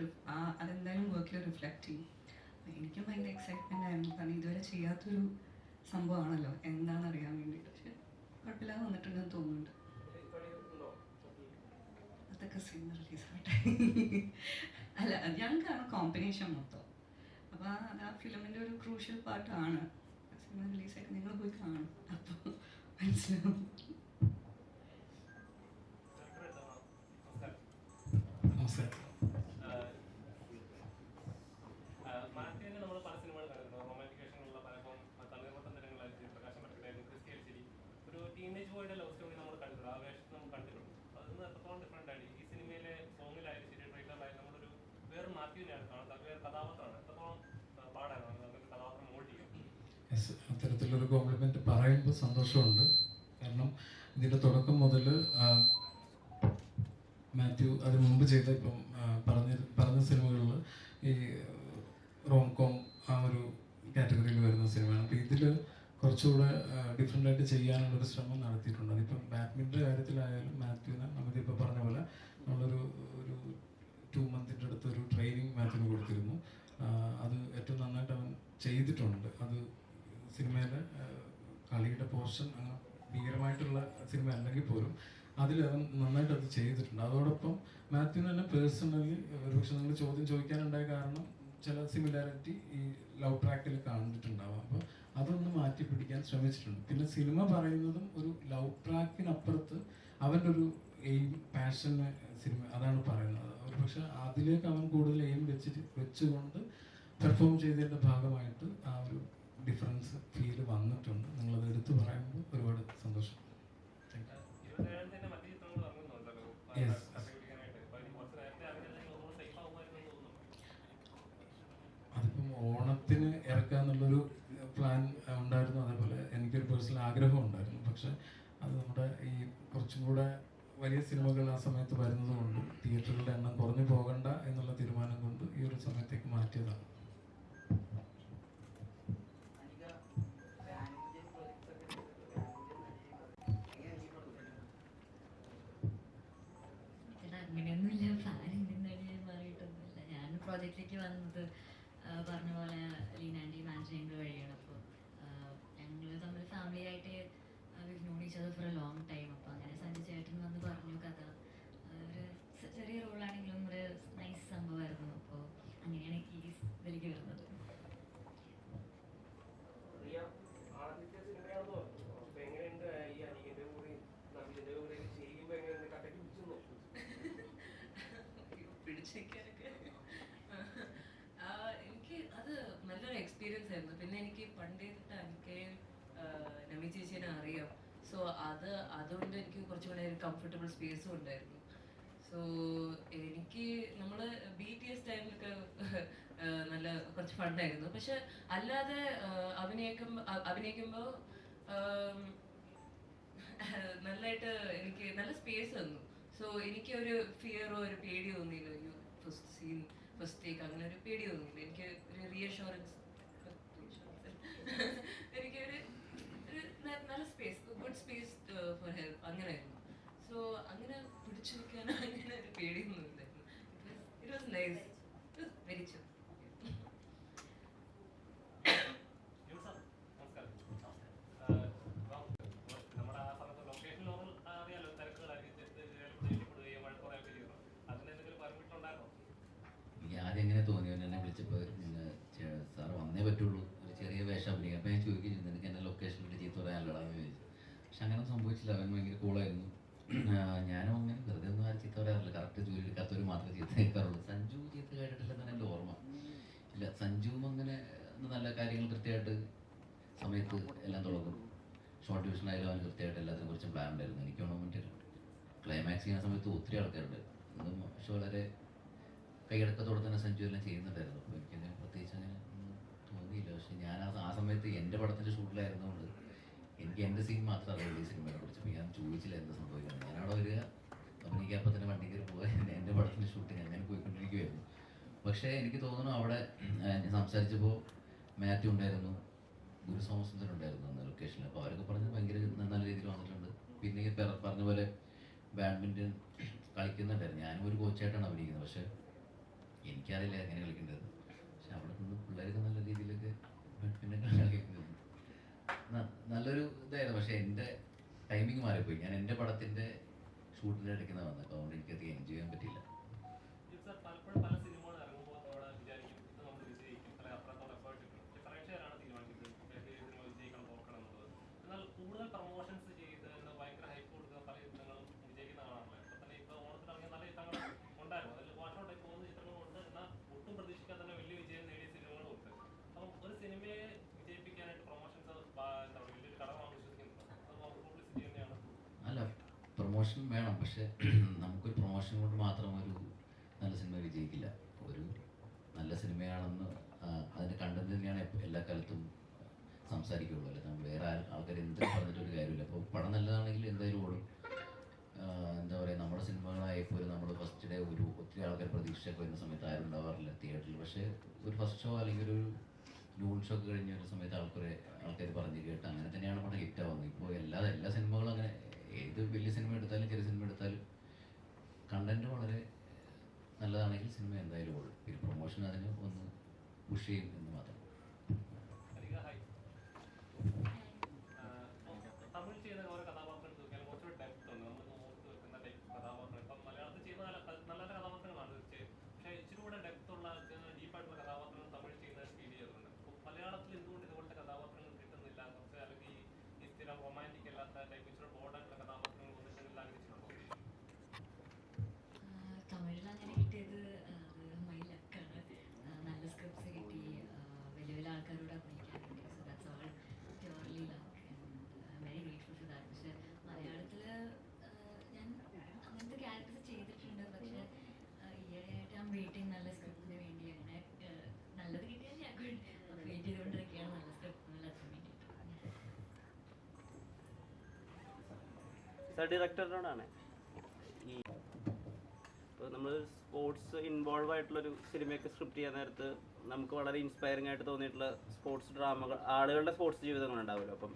അതെന്തായാലും വർക്കിൽ റിഫ്ലക്റ്റ് ചെയ്യും. എനിക്കും ഭയങ്കര എക്സൈറ്റ്മെൻ്റ് ആയിരുന്നു. കാരണം ഇതുവരെ ചെയ്യാത്തൊരു സംഭവമാണല്ലോ, എന്താണെന്ന് അറിയാൻ വേണ്ടിയിട്ട്. പക്ഷെ കുഴപ്പമില്ലാതെ വന്നിട്ടുണ്ടെന്ന് തോന്നുന്നുണ്ട്. അതൊക്കെ സിനിമ റിലീസാവട്ടെ. അല്ല, ഞങ്ങൾക്കാണ് കോമ്പിനേഷൻ മൊത്തം. അപ്പോൾ ആ ഫിലിമിൻ്റെ ഒരു ക്രൂഷ്യൽ പാർട്ടാണ്. സിനിമ റിലീസായിട്ട് നിങ്ങൾ പോയി കാണും, അപ്പോൾ മനസ്സിലാവും. നമസ്കാരം. മാത്യുവിനെ നമ്മൾ പല സിനിമകൾ കണ്ടിട്ടുണ്ട്. റൊമാൻറ്റിക് വേഷങ്ങളുള്ള പലപ്പം തണ്ണീർമത്തൻ നിരങ്ങളായിരിക്കും പ്രകാശം പറ്റുന്നതായിരുന്നു, ക്രിസ്ത്യൻസിരി ഒരു ടീനേജ് ബോയുടെ ലവ് സ്റ്റോറി നമ്മൾ കണ്ടിട്ടുണ്ട്. ആ വേഷത്തിൽ നമ്മൾ കണ്ടിട്ടുണ്ട്. അതൊന്ന് എത്രത്തോളം ഡിഫറെൻ്റ് ആണ് ഈ സിനിമയിലെ സോങ്ങിലായാലും ശരി ട്രെയിലറിലായാലും നമ്മളൊരു വേറെ മാത്യുവിനെയാണ് കാണുന്നത്. വേറെ കഥാപാത്രമാണ്. എത്രത്തോളം പാടാണ് നമുക്ക് കഥാപാത്രം മോൾഡ് ചെയ്യും. അത്തരത്തിലൊരു കോംപ്ലിമെൻറ്റ് പറയുമ്പോൾ സന്തോഷമുണ്ട്. കാരണം ഇതിൻ്റെ തുടക്കം മുതൽ മാത്യു അതിന് മുമ്പ് ചെയ്ത ഇപ്പം പറഞ്ഞ സിനിമകളിൽ ഈ റോം കോം ആ ഒരു കാറ്റഗറിയിൽ വരുന്ന സിനിമയാണ്. അപ്പോൾ ഇതിൽ കുറച്ചുകൂടെ ഡിഫറെൻ്റ് ഡിഫറെൻ്റായിട്ട് ചെയ്യാനുള്ളൊരു ശ്രമം നടത്തിയിട്ടുണ്ട്. അതിപ്പം ബാഡ്മിൻ്റൻ്റെ കാര്യത്തിലായാലും മാത്യുവിന് നമുക്കിപ്പോൾ പറഞ്ഞ പോലെ നമ്മളൊരു 2 മന്തിൻ്റെ അടുത്ത് ഒരു ട്രെയിനിങ് മാത്യുവിന് കൊടുത്തിരുന്നു. അത് ഏറ്റവും നന്നായിട്ട് അവൻ ചെയ്തിട്ടുണ്ട്. അത് സിനിമയിലെ കളിയുടെ പോർഷൻ അങ്ങനെ ഭീകരമായിട്ടുള്ള സിനിമ അല്ലെങ്കിൽ പോലും അതിൽ അവൻ നന്നായിട്ട് അത് ചെയ്തിട്ടുണ്ട്. അതോടൊപ്പം മാത്യുവിന് തന്നെ പേഴ്സണലി ഒരുപക്ഷെ നിങ്ങൾ ചോദ്യം ചോദിക്കാനുണ്ടായ കാരണം ചില സിമിലാരിറ്റി ഈ ലവ് ട്രാക്കിൽ കണ്ടിട്ടുണ്ടാവാം. അപ്പോൾ അതൊന്ന് മാറ്റി പിടിക്കാൻ ശ്രമിച്ചിട്ടുണ്ട്. പിന്നെ സിനിമ പറയുന്നതും ഒരു ലവ് ട്രാക്കിനപ്പുറത്ത് അവൻ്റെ ഒരു എയിം പാഷന് സിനിമ അതാണ് പറയുന്നത്. ഒരു പക്ഷെ അതിലേക്ക് അവൻ കൂടുതൽ എയിം വെച്ചുകൊണ്ട് പെർഫോം ചെയ്തതിൻ്റെ ഭാഗമായിട്ട് ആ ഒരു ഡിഫറൻസ് ഫീൽ വന്നിട്ടുണ്ട്. നിങ്ങളത് എടുത്തു പറയുമ്പോൾ ഒരുപാട് സന്തോഷം. യെസ്, അതിപ്പം ഓണത്തിന് ഇറക്കാന്നുള്ളൊരു പ്ലാൻ ഉണ്ടായിരുന്നു. അതേപോലെ എനിക്കൊരു പേഴ്സണൽ ആഗ്രഹം ഉണ്ടായിരുന്നു. പക്ഷെ അത് നമ്മുടെ ഈ കുറച്ചും കൂടെ വലിയ സിനിമകൾ ആ സമയത്ത് വരുന്നത് കൊണ്ടും തിയേറ്ററുകളുടെ എണ്ണം കുറഞ്ഞു പോകണ്ട എന്നുള്ള തീരുമാനം കൊണ്ട് ഈ ഒരു സമയത്തേക്ക് മാറ്റിയതാണ്. അങ്ങനെയൊന്നുമില്ല, പ്ലാനിൻ്റെ നടിയായി മാറിയിട്ടൊന്നുമില്ല. ഞാൻ പ്രോജക്റ്റിലേക്ക് വന്നത് പറഞ്ഞ പോലെ ലീനാൻ്റെയും ആൻറ്റണിയുടെ വഴിയാണ്. അപ്പോൾ ഞങ്ങൾ തമ്മിൽ ഫാമിലി ആയിട്ട് known each other for a long time. അപ്പോൾ അങ്ങനെ സഞ്ജു ചേട്ടൻ വന്ന് പറഞ്ഞു കഥ. ഒരു ചെറിയ റോളാണെങ്കിലും ഒരു നൈസ് സംഭവമായിരുന്നു. അപ്പോൾ അങ്ങനെയാണ് ഈ ഇതിലേക്ക് വരുന്നത്. എനിക്ക് അത് നല്ലൊരു എക്സ്പീരിയൻസ് ആയിരുന്നു. പിന്നെ എനിക്ക് പണ്ടേ തൊട്ട് എനിക്ക് നമി ചേച്ചീനെ അറിയാം. സോ അതുകൊണ്ട് എനിക്ക് കുറച്ചും കൂടെ ഒരു കംഫർട്ടബിൾ സ്പേസും ഉണ്ടായിരുന്നു. സോ എനിക്ക് നമ്മൾ BTS ടൈമിലൊക്കെ നല്ല കുറച്ച് ഫണ്ടായിരുന്നു. പക്ഷെ അല്ലാതെ അഭിനയിക്കുമ്പോൾ നല്ലതായിട്ട് എനിക്ക് നല്ല സ്പേസ് തന്നു. സോ എനിക്ക് ഒരു ഫിയറോ ഒരു പേടിയോ തോന്നിയില്ല. ഒരു ഫസ്റ്റ് സീൻ ഫസ്റ്റ് ടേക്ക് അങ്ങനെ ഒരു പേടി തോന്നിയില്ല. എനിക്ക് ഒരു റീഅഷുറൻസ് എനിക്കൊരു നല്ല space, good space for help അങ്ങനെയായിരുന്നു. സോ അങ്ങനെ പിടിച്ചു നിൽക്കാൻ അങ്ങനെ ഒരു പേടിയൊന്നും ഇല്ലായിരുന്നു. It was nice, it was very chill. എനിക്ക് ആദ്യം എങ്ങനെ തോന്നി എന്നെ വിളിച്ചപ്പോൾ സാർ വന്നേ പറ്റുള്ളൂ, ഒരു ചെറിയ വേഷം അഭിനയിക്കാം. അപ്പോൾ ഞാൻ ചോദിക്കുകയും ചെയ്തു നിനക്ക് എന്നെ ലൊക്കേഷനിൽ ചീത്ത പറയാനല്ലടാന്ന് ചോദിച്ചു. പക്ഷെ അങ്ങനെ സംഭവിച്ചില്ല. അവൻ ഭയങ്കര കൂളായിരുന്നു. ഞാനും അങ്ങനെ വെറുതെ ഒന്നും ആരും ചീത്ത പറയാറില്ല. കറക്റ്റ് ജോലി എടുക്കാത്തവർ മാത്രമേ ചീത്ത കേൾക്കാറുള്ളൂ. സഞ്ജു ചീത്ത കേട്ടിട്ടില്ലെന്നാണ് എൻ്റെ ഓർമ്മ. ഇല്ല, സഞ്ജുവും അങ്ങനെ നല്ല കാര്യങ്ങൾ കൃത്യമായിട്ട് സമയത്ത് എല്ലാം തുടങ്ങും. ഷോർട്ട് ഡിവിഷൻ ആയാലും അവൻ കൃത്യമായിട്ട് എല്ലാത്തിനെ കുറിച്ചും പ്ലാൻ ഉണ്ടായിരുന്നു. എനിക്ക് വേണമെങ്കിൽ ക്ലൈമാക്സ് ചെയ്യുന്ന സമയത്ത് ഒത്തിരി ആൾക്കാരുണ്ട്. ഒന്നും പക്ഷെ വളരെ കൈയടക്കത്തോടെ തന്നെ സഞ്ജു എല്ലാം ചെയ്യുന്നുണ്ടായിരുന്നു. അപ്പോൾ എനിക്കങ്ങനെ പ്രത്യേകിച്ച് അങ്ങനെ ഒന്നും തോന്നിയില്ല. പക്ഷെ ഞാൻ ആ സമയത്ത് എൻ്റെ പടത്തിൻ്റെ ഷൂട്ടിലായിരുന്നുകൊണ്ട് എനിക്ക് എൻ്റെ സീൻ മാത്രമേ അറിയുള്ളൂ ഈ സിനിമയെ കുറിച്ച്. അപ്പോൾ ഞാൻ ചോദിച്ചില്ല എന്താ സംഭവിക്കുന്നത്. ഞാനവിടെ വരിക, അഭിനയിക്കാപ്പോൾ തന്നെ വണ്ടി കയറി പോകാൻ എൻ്റെ പടത്തിൻ്റെ ഷൂട്ടിങ് അങ്ങനെ പോയിക്കൊണ്ടിരിക്കുകയായിരുന്നു. പക്ഷേ എനിക്ക് തോന്നുന്നു അവിടെ സംസാരിച്ചപ്പോൾ മാത്യു ഉണ്ടായിരുന്നു, ഗുരു സോമസുന്ദരൻ ഉണ്ടായിരുന്നു അന്ന് ലൊക്കേഷനിൽ. അപ്പോൾ അവരൊക്കെ പറഞ്ഞ് ഭയങ്കര നല്ല രീതിയിൽ വന്നിട്ടുണ്ട്. പിന്നെ ഈ പറഞ്ഞ പോലെ ബാഡ്മിൻ്റൺ കളിക്കുന്നുണ്ടായിരുന്നു. ഞാനും ഒരു കോച്ചായിട്ടാണ് അഭിനയിക്കുന്നത്. പക്ഷേ എനിക്കറിയില്ല എങ്ങനെ കളിക്കേണ്ടത്. പക്ഷെ അവിടെ നിന്ന് പിള്ളേർക്ക് നല്ല രീതിയിലൊക്കെ ബാഡ്മിൻ്റൺ കളിക്കുന്നത് നല്ലൊരു ഇതായിരുന്നു. പക്ഷേ എൻ്റെ ടൈമിങ് മാറിപ്പോയി. ഞാൻ എൻ്റെ പടത്തിൻ്റെ ഷൂട്ടിൻ്റെ ഇടയ്ക്കുന്ന വന്നത്. അപ്പോൾ അതുകൊണ്ട് എനിക്കത് എൻജോയ് ചെയ്യാൻ പറ്റില്ല. പലപ്പോഴും പല സിനിമകൾ ഇറങ്ങുമ്പോൾ അവിടെ വിചാരിക്കും ഇത് നമ്മൾ വിജയിക്കും, അല്ലെങ്കിൽ അത്രത്തോളം എഫേർട്ട് കിട്ടും. പ്രേക്ഷകരാണ് തീരുമാനിക്കുന്നത് സിനിമ വിജയിക്കണം തോക്കണം എന്നുള്ളത്. എന്നാൽ കൂടുതൽ പ്രൊമോഷൻസ് ചെയ്ത് ഭയങ്കര ഹൈപ്പ് കൊടുക്കുക പല ചിത്രങ്ങളും വിജയിക്കുന്ന കാണാറില്ല. ഇപ്പോൾ തന്നെ ഇപ്പോൾ ഓണത്തിന് ഇറങ്ങിയ നല്ല ചിത്രങ്ങൾ ഉണ്ടായിരുന്നു. അതിൽ വാഷൗട്ടായി പോകുന്ന ചിത്രങ്ങളുണ്ട്. എന്നാൽ ഒട്ടും പ്രതീക്ഷിക്കാൻ തന്നെ വലിയ വിജയം നേടിയ സിനിമകളും ഉണ്ട്. അപ്പം ഒരു സിനിമയെ വിജയിപ്പിക്കാനായിട്ട് പ്രൊമോഷൻസ് എന്താ വലിയൊരു ഘടകമാണ് വിശ്വസിക്കുന്നത്. അത് പബ്ലിസിറ്റി തന്നെയാണ്. അല്ല, പ്രൊമോഷൻ വേണം. പക്ഷേ നമുക്കൊരു പ്രൊമോഷൻ കൊണ്ട് മാത്രം ഒരു നല്ല സിനിമ വിജയിക്കില്ല. ഒരു നല്ല സിനിമയാണെന്ന് അതിൻ്റെ കണ്ടന്റ് തന്നെയാണ് എല്ലാ കാലത്തും സംസാരിക്കുകയുള്ളൂ. അല്ല നമ്മൾ വേറെ ആൾക്കാർ എന്ത് പറഞ്ഞിട്ടൊരു കാര്യമില്ല. അപ്പോൾ പടം നല്ലതാണെങ്കിൽ എന്തായാലും ഓടും. എന്താ പറയുക, നമ്മുടെ സിനിമകളായപ്പോലും നമ്മൾ ഫസ്റ്റ് ഡേ ഒത്തിരി ആൾക്കാർ പ്രതീക്ഷയൊക്കെ വരുന്ന സമയത്ത് ആരും ഉണ്ടാവാറില്ല തിയേറ്ററിൽ. പക്ഷേ ഒരു ഫസ്റ്റ് ഷോ അല്ലെങ്കിൽ ഒരു നൂൺ ഷോക്ക് കഴിഞ്ഞ ഒരു സമയത്ത് ആൾക്കാർ പറഞ്ഞു കേട്ട് അങ്ങനെ തന്നെയാണ് പടം ഹിറ്റാവുന്നത്. ഇപ്പോൾ എല്ലാ സിനിമകളും അങ്ങനെ, ഏത് വലിയ സിനിമ എടുത്താലും ചെറിയ സിനിമ എടുത്താലും കണ്ടന്റ് വളരെ നല്ലതാണെങ്കിൽ സിനിമ എന്തായാലും ഓടും. പിന്നെ പ്രൊമോഷൻ അതിന് ഒന്ന് പുഷ് ചെയ്യും എന്ന് മാത്രം. തമിഴ് ചെയ്ത ഓരോ കഥാപാത്രങ്ങൾ നോക്കിയാൽ കുറച്ചുകൂടി ഡെപ്ത് ഉണ്ട്. നമ്മൾ ഓർത്ത് വെക്കുന്ന ടൈപ്പ് കഥാപാത്രങ്ങൾ ഇപ്പം മലയാളത്തിൽ ചെയ്യുന്ന നല്ല നല്ല കഥാപാത്രങ്ങളാണ് തീർച്ചയായും. പക്ഷേ ഇച്ചിരി കൂടെ ഡെപ്ത് ഉള്ള ഡീപ്പായിട്ടുള്ള കഥാപാത്രങ്ങൾ തമിഴ് ചെയ്യുന്നത് ഫീൽ ചെയ്തിട്ടുണ്ട്. അപ്പോൾ മലയാളത്തിൽ എന്തുകൊണ്ട് ഇതുപോലത്തെ കഥാപാത്രങ്ങൾ കിട്ടുന്നില്ല? കുറച്ച് അല്ലെങ്കിൽ ഈ സ്ഥിരം റൊമാൻറ്റിക് അല്ലാത്ത ടൈപ്പ് ഇച്ചിരി ബോർഡായിട്ടുള്ള കഥാപാത്രങ്ങൾ വന്നിട്ടുണ്ടെങ്കിൽ ആഗ്രഹിച്ചിട്ടുണ്ടോ? തമിഴിൽ അങ്ങനെ കിട്ടിയത് മൈ ലക്കാണ്. നല്ല സ്ക്രിപ്റ്റ്സ് കിട്ടി, വലിയ വലിയ ആൾക്കാരോട് അഭിനയിക്കാൻ കിട്ടി. So that's all purely luck and very grateful for that. പക്ഷേ മലയാളത്തിൽ ഞാൻ അങ്ങനത്തെ ക്യാരക്ടേഴ്സ് ചെയ്തിട്ടുണ്ട്. പക്ഷേ ഈയിടെയായിട്ട് ഞാൻ വെയിറ്റിംഗ് നല്ല സ്ക്രിപ്റ്റിന് വേണ്ടി. അങ്ങനെ നല്ലത് കിട്ടിയാൽ ഞാൻ വെയിറ്റ് ചെയ്തുകൊണ്ടിരിക്കുകയാണ് നല്ല സ്ക്രിപ്റ്റിനുള്ള അതിന് വേണ്ടിയിട്ട്. സർ, ഡയറക്ടറിനോടാണ് ഈ ഇപ്പോൾ നമ്മൾ സ്പോർട്സ് ഇൻവോൾവ് ആയിട്ടുള്ളൊരു സിനിമയൊക്കെ സ്ക്രിപ്റ്റ് ചെയ്യാൻ നേരത്ത് നമുക്ക് വളരെ ഇൻസ്പയറിംഗ് ആയിട്ട് തോന്നിയിട്ടുള്ള സ്പോർട്സ് ഡ്രാമകൾ, ആളുകളുടെ സ്പോർട്സ് ജീവിതങ്ങളുണ്ടാവുമല്ലോ. അപ്പം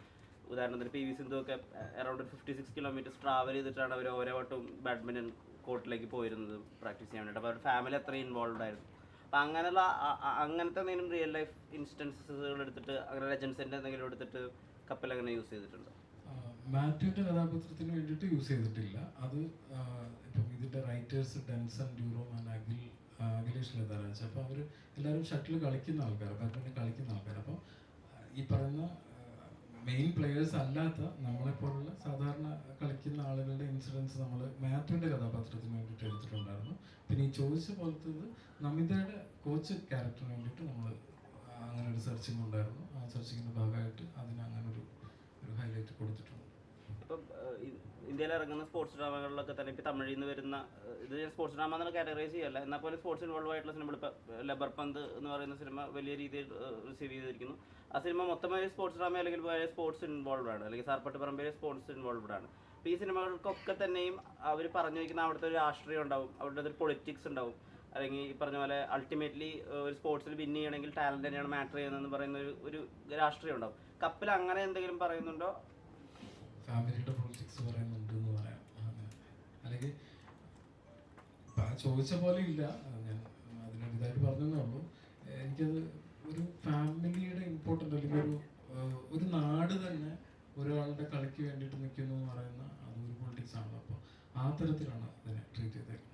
ഉദാഹരണത്തിന് പി വി സിന്ധു ഒക്കെ അറൗണ്ട് 56 കിലോമീറ്റേഴ്സ് ട്രാവൽ ചെയ്തിട്ടാണ് അവർ ഓരോ വട്ടവും ബാഡ്മിൻ്റൺ കോർട്ടിലേക്ക് പോയിരുന്നത് പ്രാക്ടീസ് ചെയ്യാൻ വേണ്ടിയിട്ട്. അപ്പോൾ അവരുടെ ഫാമിലി അത്രയും ഇൻവോൾവ് ആയിരുന്നു. അപ്പം അങ്ങനെയുള്ള അങ്ങനത്തെ എന്തെങ്കിലും റിയൽ ലൈഫ് ഇൻസ്റ്റൻസസുകൾ എടുത്തിട്ട് അങ്ങനെ ലെജൻസിൻ്റെ എന്തെങ്കിലും എടുത്തിട്ട് കപ്പൽ അങ്ങനെ യൂസ് ചെയ്തിട്ടുണ്ട്? മാത്യുവിൻ്റെ കഥാപാത്രത്തിന് വേണ്ടിയിട്ട് യൂസ് ചെയ്തിട്ടില്ല. അത് ഇപ്പം ഇതിൻ്റെ writers Denson ഡ്യൂറോം and Akhilesh Latharaj. അപ്പോൾ അവർ എല്ലാവരും ഷട്ടിൽ കളിക്കുന്ന ആൾക്കാർ, ബാഡ്മിൻ്റൺ കളിക്കുന്ന ആൾക്കാർ. അപ്പോൾ ഈ പറയുന്ന മെയിൻ പ്ലെയേഴ്സ് അല്ലാത്ത നമ്മളെപ്പോലുള്ള സാധാരണ കളിക്കുന്ന ആളുകളുടെ ഇൻസിഡൻസ് നമ്മൾ മാത്യുവിൻ്റെ കഥാപാത്രത്തിന് വേണ്ടിയിട്ട് എടുത്തിട്ടുണ്ടായിരുന്നു. പിന്നെ ഈ ചോദിച്ച പോലത്തത് നമിതയുടെ കോച്ച് ക്യാരക്ടറിന് വേണ്ടിയിട്ട് നമ്മൾ അങ്ങനെ ഒരു സെർച്ചിങ് ഉണ്ടായിരുന്നു. ആ സെർച്ചിങ്ങിൻ്റെ ഭാഗമായിട്ട് അതിന് അങ്ങനെ ഒരു ഹൈലൈറ്റ് കൊടുത്തിട്ടുണ്ട്. ഇപ്പം ഇന്ത്യയിൽ ഇറങ്ങുന്ന സ്പോർട്സ് ഡ്രാമകളിലൊക്കെ തന്നെ ഇപ്പോൾ തമിഴിൽ നിന്ന് വരുന്ന ഇത് സ്പോർട്സ് ഡ്രാമ എന്നുള്ള കാറ്റഗറൈസ് ചെയ്യല്ല, എന്നാൽ പോലും സ്പോർട്സ് ഇൻവോൾവ് ആയിട്ടുള്ള സിനിമകൾ ഇപ്പോൾ ലബർ പന്ത് എന്ന് പറയുന്ന സിനിമ വലിയ രീതിയിൽ റിസീവ് ചെയ്തിരിക്കുന്നു. ആ സിനിമ മൊത്തമായി സ്പോർട്സ് ഡ്രാമ അല്ലെങ്കിൽ സ്പോർട്സ് ഇൻവോൾവ് ആണ്, അല്ലെങ്കിൽ സാർപ്പട്ട് പറമ്പിലെ സ്പോർട്സ് ഇൻവോൾവ്ഡ് ആണ്. അപ്പോൾ ഈ സിനിമകൾക്കൊക്കെ തന്നെയും അവർ പറഞ്ഞു വയ്ക്കുന്ന അവിടുത്തെ ഒരു രാഷ്ട്രീയം ഉണ്ടാവും, അവിടുത്തെ ഒരു പൊളിറ്റിക്സ് ഉണ്ടാവും. അല്ലെങ്കിൽ ഈ പറഞ്ഞ പോലെ അൾട്ടിമേറ്റ്ലി ഒരു സ്പോർട്സിൽ വിൻ ചെയ്യണമെങ്കിൽ ടാലൻറ്റ് തന്നെയാണ് മാറ്റർ ചെയ്യുന്നതെന്ന് പറയുന്ന ഒരു രാഷ്ട്രീയം ഉണ്ടാവും. കപ്പിൽ അങ്ങനെ എന്തെങ്കിലും പറയുന്നുണ്ടോ? ഫാമിലിയുടെ പൊളിറ്റിക്സ് പറയുന്നുണ്ട് എന്ന് പറയാം. അങ്ങനെ അല്ലെങ്കിൽ ചോദിച്ച പോലെ ഇല്ല, ഞാൻ അതിനൊരിതായിട്ട് പറഞ്ഞതേ ഉള്ളൂ. എനിക്കത് ഒരു ഫാമിലിയുടെ ഇമ്പോർട്ടൻ്റ് അല്ലെങ്കിൽ ഒരു നാട് തന്നെ ഒരാളുടെ കളിക്ക് വേണ്ടിയിട്ട് നിൽക്കുന്നു എന്ന് പറയുന്ന അതൊരു പൊളിറ്റിക്സ് ആണല്ലോ. അപ്പോൾ ആ തരത്തിലാണ് അതിനെ ട്രീറ്റ് ചെയ്തേക്കുന്നത്.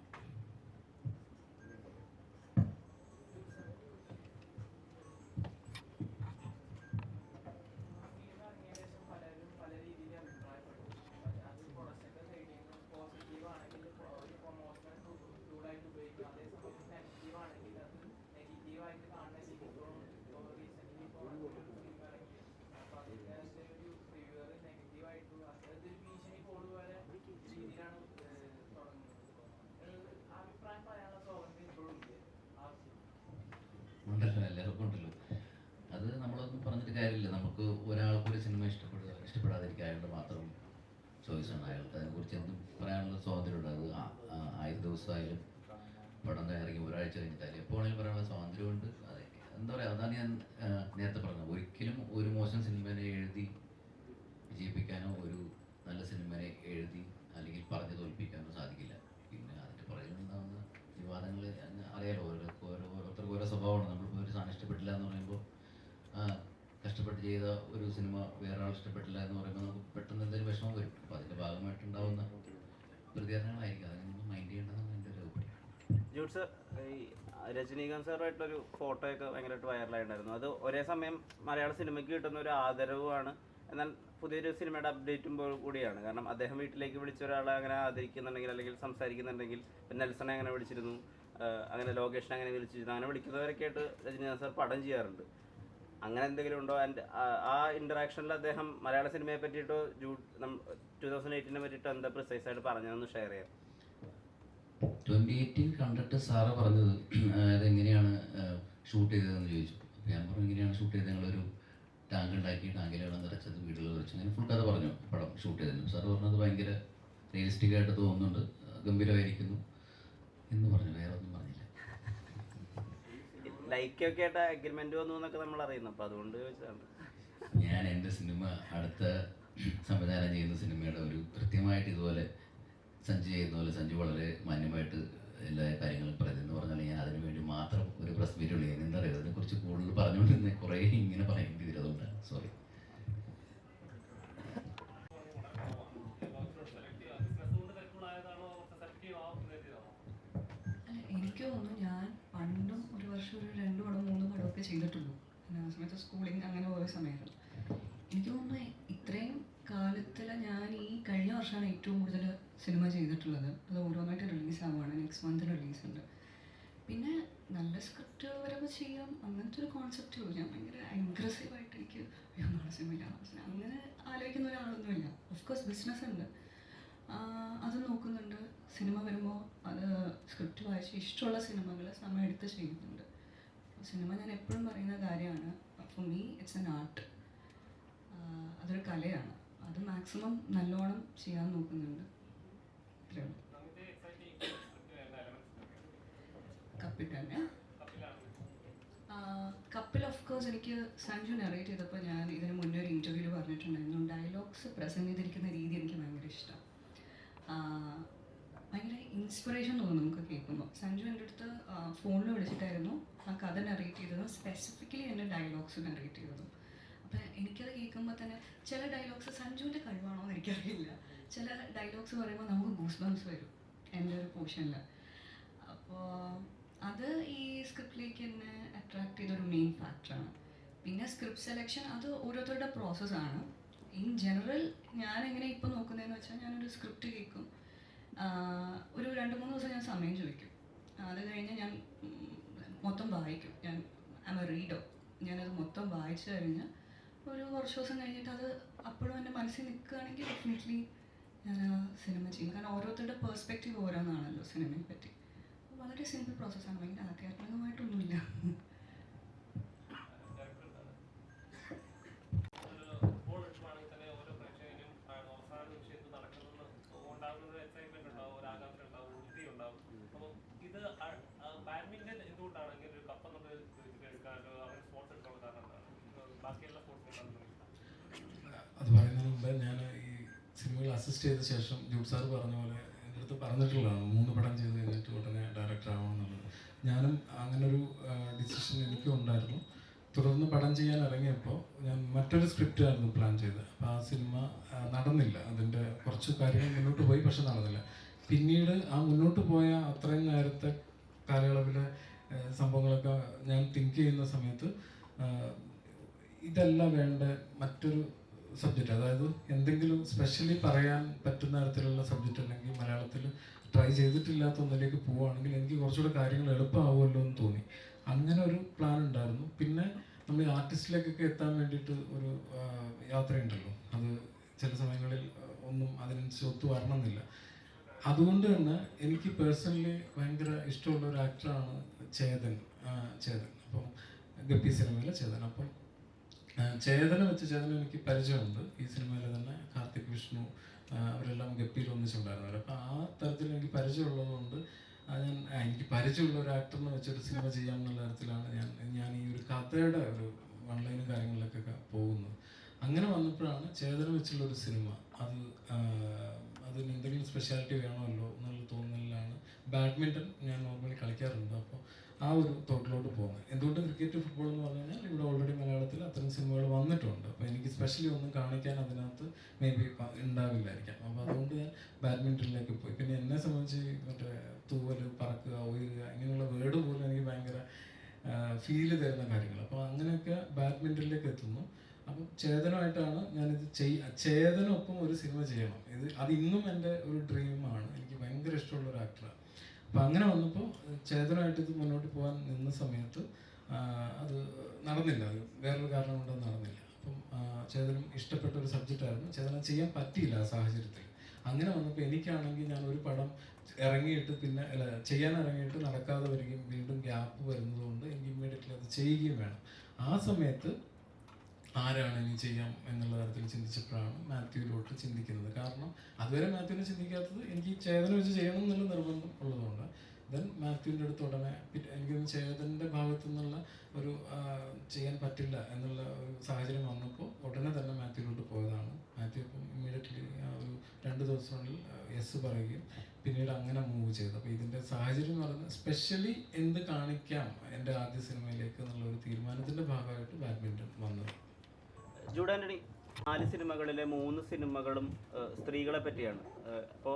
ഉണ്ടല്ലോ, എല്ലാവർക്കും ഉണ്ടല്ലോ. അത് നമ്മളൊന്നും പറഞ്ഞിട്ട് കാര്യമില്ല. നമുക്ക് ഒരാൾക്കൊരു സിനിമ ഇഷ്ടപ്പെടാതിരിക്കുക അയാളുടെ മാത്രം ചോയ്സാണ്. അയാൾക്ക് അതിനെക്കുറിച്ച് എന്തും പറയാനുള്ള സ്വാതന്ത്ര്യമുണ്ട്. അത് 1000 ദിവസമായാലും പടം ഇറങ്ങി ഒരാഴ്ച കഴിഞ്ഞിട്ടായാലും എപ്പോഴാണെങ്കിലും പറയാനുള്ള സ്വാതന്ത്ര്യമുണ്ട്. അത് എന്താ പറയുക, അതാണ് ഞാൻ നേരത്തെ പറഞ്ഞത്. ഒരിക്കലും ഒരു മോശം സിനിമയെ എഴുതി വിജയിപ്പിക്കാനോ ഒരു നല്ല സിനിമയെ എഴുതി അല്ലെങ്കിൽ പറഞ്ഞ് തോൽപ്പിക്കാനോ സാധിക്കില്ല. പിന്നെ അതിൻ്റെ പുറകിലുണ്ടാകുന്ന വിവാദങ്ങൾ അറിയാലോ. ഓരോരുത്തർക്ക് ഓരോ സ്വഭാവമാണ്. നമ്മളിപ്പോൾ ഒരു സാധനം ഇഷ്ടപ്പെട്ടില്ല എന്ന് പറയുമ്പോൾ കഷ്ടപ്പെട്ട് ചെയ്ത ഒരു സിനിമ വേറെ ആൾ ഇഷ്ടപ്പെട്ടില്ല എന്ന് പറയുമ്പോൾ നമുക്ക് പെട്ടെന്ന് എന്തെങ്കിലും വിഷമം വരും. അപ്പോൾ അതിൻ്റെ ഭാഗമായിട്ടുണ്ടാവുന്ന പ്രതികരണങ്ങളായിരിക്കും. അതിനൊന്നും മൈൻഡ് ചെയ്യേണ്ടതെന്നാണ് എൻ്റെ ഒരു അഭിപ്രായം. ജൂഡ് സർ, ഈ രജനീകാന്ത് സാറുമായിട്ടൊരു ഫോട്ടോയൊക്കെ ഭയങ്കരമായിട്ട് വൈറലായിട്ടുണ്ടായിരുന്നു. അത് ഒരേ സമയം മലയാള സിനിമയ്ക്ക് കിട്ടുന്ന ഒരു ആദരവുമാണ്, എന്നാൽ പുതിയൊരു സിനിമയുടെ അപ്ഡേറ്റും കൂടിയാണ്. കാരണം അദ്ദേഹം വീട്ടിലേക്ക് വിളിച്ച ഒരാളെ അങ്ങനെ ആദരിക്കുന്നുണ്ടെങ്കിൽ അല്ലെങ്കിൽ സംസാരിക്കുന്നുണ്ടെങ്കിൽ, നെൽസണെ അങ്ങനെ വിളിച്ചിരുന്നു, അങ്ങനെ ലോകേഷിനെ അങ്ങനെ വിളിച്ചിരുന്നു, അങ്ങനെ വിളിക്കുന്നവരൊക്കെ ആയിട്ട് രജനീകാന്ത് സാർ പടം ചെയ്യാറുണ്ട്. അങ്ങനെ എന്തെങ്കിലും ഉണ്ടോ? ആൻഡ് ആ ഇൻറ്ററാക്ഷനിൽ അദ്ദേഹം മലയാള സിനിമയെ പറ്റിയിട്ടോ 2018 പറ്റിയിട്ടോ എന്താ പ്രിസൈസ് ആയിട്ട് പറഞ്ഞതെന്ന് ഷെയർ ചെയ്യാം. 2018 കണ്ടിട്ട് സാറ് പറഞ്ഞത് അതെങ്ങനെയാണ് ഷൂട്ട് ചെയ്തതെന്ന് ചോദിച്ചു. ഞാൻ പറഞ്ഞു ഇങ്ങനെയാണ് ഷൂട്ട് ചെയ്തത്, ഞങ്ങളൊരു ടാങ്ക് ഉണ്ടാക്കി ടാങ്കിൽ വെള്ളം നിറച്ചത് വീടുകൾ വെച്ച് അങ്ങനെ ഫുൾ കഥ പറഞ്ഞു പടം ഷൂട്ട് ചെയ്തതിന്. സാറ് പറഞ്ഞത് ഭയങ്കര റിയലിസ്റ്റിക് ആയിട്ട് തോന്നുന്നുണ്ട്, ഗംഭീരമായിരിക്കുന്നു എന്ന് പറഞ്ഞു. വേറെ ഒന്നും പറഞ്ഞില്ല. ലൈക്കൊക്കെ ആയിട്ട് അഗ്രിമെന്റ് വന്നു എന്നൊക്കെ നമ്മൾ അറിയുന്നു, അപ്പോൾ അതുകൊണ്ട് ചോദിച്ചതാണ്. ഞാൻ എൻ്റെ സിനിമ അടുത്ത സംവിധാനം ചെയ്യുന്ന സിനിമയുടെ ഒരു കൃത്യമായിട്ട് ഇതുപോലെ സഞ്ജു ചെയ്യുന്ന പോലെ സഞ്ജു വളരെ മാന്യമായിട്ട് എല്ലാ കാര്യങ്ങളും പറയുന്നത് പറഞ്ഞാൽ ഞാൻ അതിനു വേണ്ടി മാത്രം ഒരു പ്രസ് മീറ്റ് വിളിക്കാൻ എന്താ പറയുക, അതിനെക്കുറിച്ച് കൂടുതൽ പറഞ്ഞുകൊണ്ടിരുന്ന കുറേ ഇങ്ങനെ പറയേണ്ടി വരും, അതുകൊണ്ടാണ് സോറി. എനിക്ക് തോന്നുന്നു ഞാൻ പണ്ടും ഒരു വർഷം ഒരു 2 പടം 3 പടമൊക്കെ ചെയ്തിട്ടുള്ളൂ. ആ സമയത്ത് സ്കൂളിങ് അങ്ങനെ പോയ സമയത്ത് എനിക്ക് തോന്നുന്നു ഇത്രയും കാലത്തിൽ ഞാൻ ഈ കഴിഞ്ഞ വർഷമാണ് ഏറ്റവും കൂടുതൽ സിനിമ ചെയ്തിട്ടുള്ളത്. അത് ഓരോന്നായിട്ട് റിലീസാവുകയാണ്, നെക്സ്റ്റ് മന്ത് റിലീസുണ്ട്. പിന്നെ നല്ല സ്ക്രിപ്റ്റ് വരുമ്പോൾ ചെയ്യാം അങ്ങനത്തെ ഒരു കോൺസെപ്റ്റേ ഉള്ളൂ. ഞാൻ ഭയങ്കര അഗ്രസീവായിട്ട് എനിക്ക് നാളെ സിനിമയില്ല അങ്ങനെ ആലോചിക്കുന്ന ഒരാളൊന്നുമില്ല. ഓഫ്കോഴ്സ് ബിസിനസ് ഉണ്ട്, അത് നോക്കുന്നുണ്ട്. സിനിമ വരുമ്പോൾ അത് സ്ക്രിപ്റ്റ് വായിച്ച് ഇഷ്ടമുള്ള സിനിമകൾ സമയം എടുത്ത് ചെയ്യുന്നുണ്ട്. സിനിമ ഞാൻ എപ്പോഴും പറയുന്ന കാര്യമാണ്, for me it's an art. അതൊരു കലയാണ്, അത് മാക്സിമം നല്ലോണം ചെയ്യാൻ നോക്കുന്നുണ്ട്. ഇത്രയേ ഉള്ളൂ. കപ്പിൽ തന്നെ കപ്പിൽ ഓഫ് കോഴ്സ് എനിക്ക് സഞ്ജു നറേറ്റ് ചെയ്തപ്പോൾ ഞാൻ ഇതിന് മുന്നേ ഒരു ഇൻ്റർവ്യൂവിൽ പറഞ്ഞിട്ടുണ്ടായിരുന്നു, ഡയലോഗ്സ് പ്രസൻറ്റ് ചെയ്തിരിക്കുന്ന രീതി എനിക്ക് ഭയങ്കര ഇഷ്ടം. ഭയങ്കര ഇൻസ്പിറേഷൻ തോന്നും നമുക്ക് കേൾക്കുമ്പോൾ. സഞ്ജു എൻ്റെ അടുത്ത് ഫോണിൽ വിളിച്ചിട്ടായിരുന്നു ആ കഥ നറേറ്റ് ചെയ്തതും സ്പെസിഫിക്കലി എൻ്റെ ഡയലോഗ്സ് നറേറ്റ് ചെയ്തതും. അപ്പം എനിക്കത് കേൾക്കുമ്പോൾ തന്നെ ചില ഡയലോഗ്സ് സഞ്ജുവിൻ്റെ കഴിവാണോ എന്ന് എനിക്കറിയില്ല, ചില ഡയലോഗ്സ് പറയുമ്പോൾ നമുക്ക് ഗൂസ് ബംസ് വരും എൻ്റെ ഒരു പോർഷനിൽ. അപ്പോൾ അത് ഈ സ്ക്രിപ്റ്റിലേക്ക് എന്നെ അട്രാക്ട് ചെയ്തൊരു മെയിൻ ഫാക്ടറാണ്. പിന്നെ സ്ക്രിപ്റ്റ് സെലക്ഷൻ അത് ഓരോരുത്തരുടെ പ്രോസസ്സാണ്. ഇൻ ജനറൽ ഞാൻ എങ്ങനെ ഇപ്പോൾ നോക്കുന്നതെന്ന് വെച്ചാൽ ഞാനൊരു സ്ക്രിപ്റ്റ് കേൾക്കും, ഒരു 2-3 ദിവസം ഞാൻ സമയം ചോദിക്കും. അത് കഴിഞ്ഞ് ഞാൻ മൊത്തം വായിക്കും. ഞാൻ ഐ എം എ റീഡർ. ഞാനത് മൊത്തം വായിച്ചു കഴിഞ്ഞ് ഒരു കുറച്ച് ദിവസം കഴിഞ്ഞിട്ട് അത് അപ്പോഴും എൻ്റെ മനസ്സിൽ നിൽക്കുകയാണെങ്കിൽ ഡെഫിനറ്റ്ലി ഞാൻ ആ സിനിമ ചെയ്യും. കാരണം ഓരോരുത്തരുടെ പെർസ്പെക്റ്റീവ് ഓരോന്നാണല്ലോ സിനിമയെ പറ്റി. വളരെ സിമ്പിൾ പ്രോസസ്സാണ്, ഭയങ്കര ആധ്യാത്മികമായിട്ടൊന്നുമില്ല. അത് പറയുന്നതിന് മുമ്പ് ഞാൻ ഈ സിനിമയിൽ അസിസ്റ്റ് ചെയ്ത ശേഷം ജൂഡ് സാർ പറഞ്ഞ പോലെ എൻ്റെ അടുത്ത് പറഞ്ഞിട്ടുള്ളതാണ് 3 പടം ചെയ്ത് കഴിഞ്ഞിട്ട് ഉടനെ ഡയറക്ടർ ആവണമെന്നുള്ളത്. ഞാനും അങ്ങനൊരു ഡിസിഷൻ എനിക്കും ഉണ്ടായിരുന്നു. തുടർന്ന് പടം ചെയ്യാൻ ഇറങ്ങിയപ്പോൾ ഞാൻ മറ്റൊരു സ്ക്രിപ്റ്റായിരുന്നു പ്ലാൻ ചെയ്തത്. അപ്പോൾ ആ സിനിമ നടന്നില്ല, അതിൻ്റെ കുറച്ച് കാര്യങ്ങൾ മുന്നോട്ട് പോയി, പക്ഷെ നടന്നില്ല. പിന്നീട് ആ മുന്നോട്ട് പോയ അത്രയും നേരത്തെ കാലയളവിലെ സംഭവങ്ങളൊക്കെ ഞാൻ തിങ്ക് ചെയ്യുന്ന സമയത്ത് ഇതല്ല വേണ്ട മറ്റൊരു സബ്ജക്റ്റ്, അതായത് എന്തെങ്കിലും സ്പെഷ്യലി പറയാൻ പറ്റുന്ന തരത്തിലുള്ള സബ്ജക്റ്റ് അല്ലെങ്കിൽ മലയാളത്തിൽ ട്രൈ ചെയ്തിട്ടില്ലാത്ത ഒന്നിലേക്ക് പോവുകയാണെങ്കിൽ എനിക്ക് കുറച്ചുകൂടെ കാര്യങ്ങൾ എളുപ്പമാവുമല്ലോ എന്ന് തോന്നി. അങ്ങനെ ഒരു പ്ലാൻ ഉണ്ടായിരുന്നു. പിന്നെ നമ്മൾ ഈ ആർട്ടിസ്റ്റിലേക്കൊക്കെ എത്താൻ വേണ്ടിയിട്ട് ഒരു യാത്രയുണ്ടല്ലോ, അത് ചില സമയങ്ങളിൽ ഒന്നും അതിനനുസരിച്ച് ഒത്തു വരണമെന്നില്ല. അതുകൊണ്ട് തന്നെ എനിക്ക് പേഴ്സണലി ഭയങ്കര ഇഷ്ടമുള്ള ഒരു ആക്ടറാണ് ചേതൻ. അപ്പം ഗപ്പി സിനിമയിലെ ചേതൻ. അപ്പം ചേതനെ എനിക്ക് പരിചയമുണ്ട്. ഈ സിനിമയിൽ തന്നെ കാർത്തിക്, വിഷ്ണു അവരെല്ലാം ഗപ്പിയിൽ ഒന്നിച്ചുണ്ടായിരുന്നവർ. അപ്പോൾ ആ തരത്തിൽ എനിക്ക് പരിചയമുള്ളതുകൊണ്ട് എനിക്ക് പരിചയമുള്ള ഒരു ആക്ടറിനെ വെച്ചൊരു സിനിമ ചെയ്യാമെന്നുള്ള തരത്തിലാണ് ഞാൻ ഈ ഒരു കഥയുടെ ഒരു ഓൺലൈനും കാര്യങ്ങളിലേക്കൊക്കെ പോകുന്നത്. അങ്ങനെ വന്നപ്പോഴാണ് ചേതന വെച്ചുള്ള ഒരു സിനിമ, അതിന് എന്തെങ്കിലും സ്പെഷ്യാലിറ്റി വേണമല്ലോ എന്നുള്ള തോന്നലിലാണ്. ബാഡ്മിൻ്റൺ ഞാൻ നോർമലി കളിക്കാറുണ്ട്. അപ്പോൾ ആ ഒരു തോട്ടിലോട്ട് പോകുന്നത്. എന്തുകൊണ്ട് ക്രിക്കറ്റ്, ഫുട്ബോൾ എന്ന് പറഞ്ഞു കഴിഞ്ഞാൽ ഇവിടെ ഓൾറെഡി മലയാളത്തിൽ അത്തരം സിനിമകൾ വന്നിട്ടുണ്ട്. അപ്പോൾ എനിക്ക് സ്പെഷ്യലി ഒന്നും കാണിക്കാൻ അതിനകത്ത് മേ ബി ഉണ്ടാവില്ലായിരിക്കാം. അപ്പോൾ അതുകൊണ്ട് ഞാൻ ബാഡ്മിൻ്റണിലേക്ക് പോയി. പിന്നെ എന്നെ സംബന്ധിച്ച് മറ്റേ തൂവൽ, പറക്കുക, ഉയരുക ഇങ്ങനെയുള്ള വേർഡ് പോലും എനിക്ക് ഭയങ്കര ഫീല് തരുന്ന കാര്യങ്ങൾ. അപ്പോൾ അങ്ങനെയൊക്കെ ബാഡ്മിൻ്റണിലേക്ക് എത്തുന്നു. അപ്പം ചേതനമായിട്ടാണ് ഞാനിത് ചേതനൊപ്പം ഒരു സിനിമ ചെയ്യണം. അത് ഇന്നും എൻ്റെ ഒരു ഡ്രീമാണ്. എനിക്ക് ഭയങ്കര ഇഷ്ടമുള്ള ഒരു ആക്ടറാണ്. അപ്പം അങ്ങനെ വന്നപ്പോൾ ചേതനമായിട്ട് ഇത് മുന്നോട്ട് പോകാൻ നിന്ന സമയത്ത് അത് നടന്നില്ല. അത് വേറൊരു കാരണം കൊണ്ടത് നടന്നില്ല. അപ്പം ചേതനം ഇഷ്ടപ്പെട്ട ഒരു സബ്ജക്റ്റായിരുന്നു. ചേതന ചെയ്യാൻ പറ്റിയില്ല ആ സാഹചര്യത്തിൽ. അങ്ങനെ വന്നപ്പോൾ എനിക്കാണെങ്കിൽ ഞാൻ ഒരു പടം ഇറങ്ങിയിട്ട് പിന്നെ ചെയ്യാൻ ഇറങ്ങിയിട്ട് നടക്കാതെ വരികയും വീണ്ടും ഗ്യാപ്പ് വരുന്നതുകൊണ്ട് എനിക്ക് ഇമ്മീഡിയറ്റ്ലി അത് ചെയ്യുകയും വേണം. ആ സമയത്ത് ആരാണ് ഇനി ചെയ്യാം എന്നുള്ള തരത്തിൽ ചിന്തിച്ചപ്പോഴാണ് മാത്യുവിലോട്ട് ചിന്തിക്കുന്നത്. കാരണം അതുവരെ മാത്യുവിനെ ചിന്തിക്കാത്തത് എനിക്ക് ചേതന വെച്ച് ചെയ്യണം എന്നുള്ള നിർബന്ധം ഉള്ളതുകൊണ്ട് ദെൻ മാത്യുവിൻ്റെ അടുത്ത് ഉടനെ എനിക്കൊന്ന് ചേതൻ്റെ ഭാഗത്തു നിന്നുള്ള ഒരു ചെയ്യാൻ പറ്റില്ല എന്നുള്ള ഒരു സാഹചര്യം വന്നപ്പോൾ ഉടനെ തന്നെ മാത്യുവിലോട്ട് പോയതാണ്. മാത്യു ഇപ്പം ഇമ്മീഡിയറ്റ്ലി ഒരു 2 ദിവസത്തിനുള്ളിൽ യെസ് പറയുകയും പിന്നീട് അങ്ങനെ മൂവ് ചെയ്തു. അപ്പോൾ ഇതിൻ്റെ സാഹചര്യം എന്ന് പറയുന്നത് സ്പെഷ്യലി എന്ത് കാണിക്കാം എൻ്റെ ആദ്യ സിനിമയിലേക്ക് എന്നുള്ള ഒരു തീരുമാനത്തിൻ്റെ ഭാഗമായിട്ട് ബാഡ്മിൻ്റൺ വന്നത്. ജൂഡ് ആൻ്റണി 4 സിനിമകളിലെ 3 സിനിമകളും സ്ത്രീകളെ പറ്റിയാണ്. അപ്പോൾ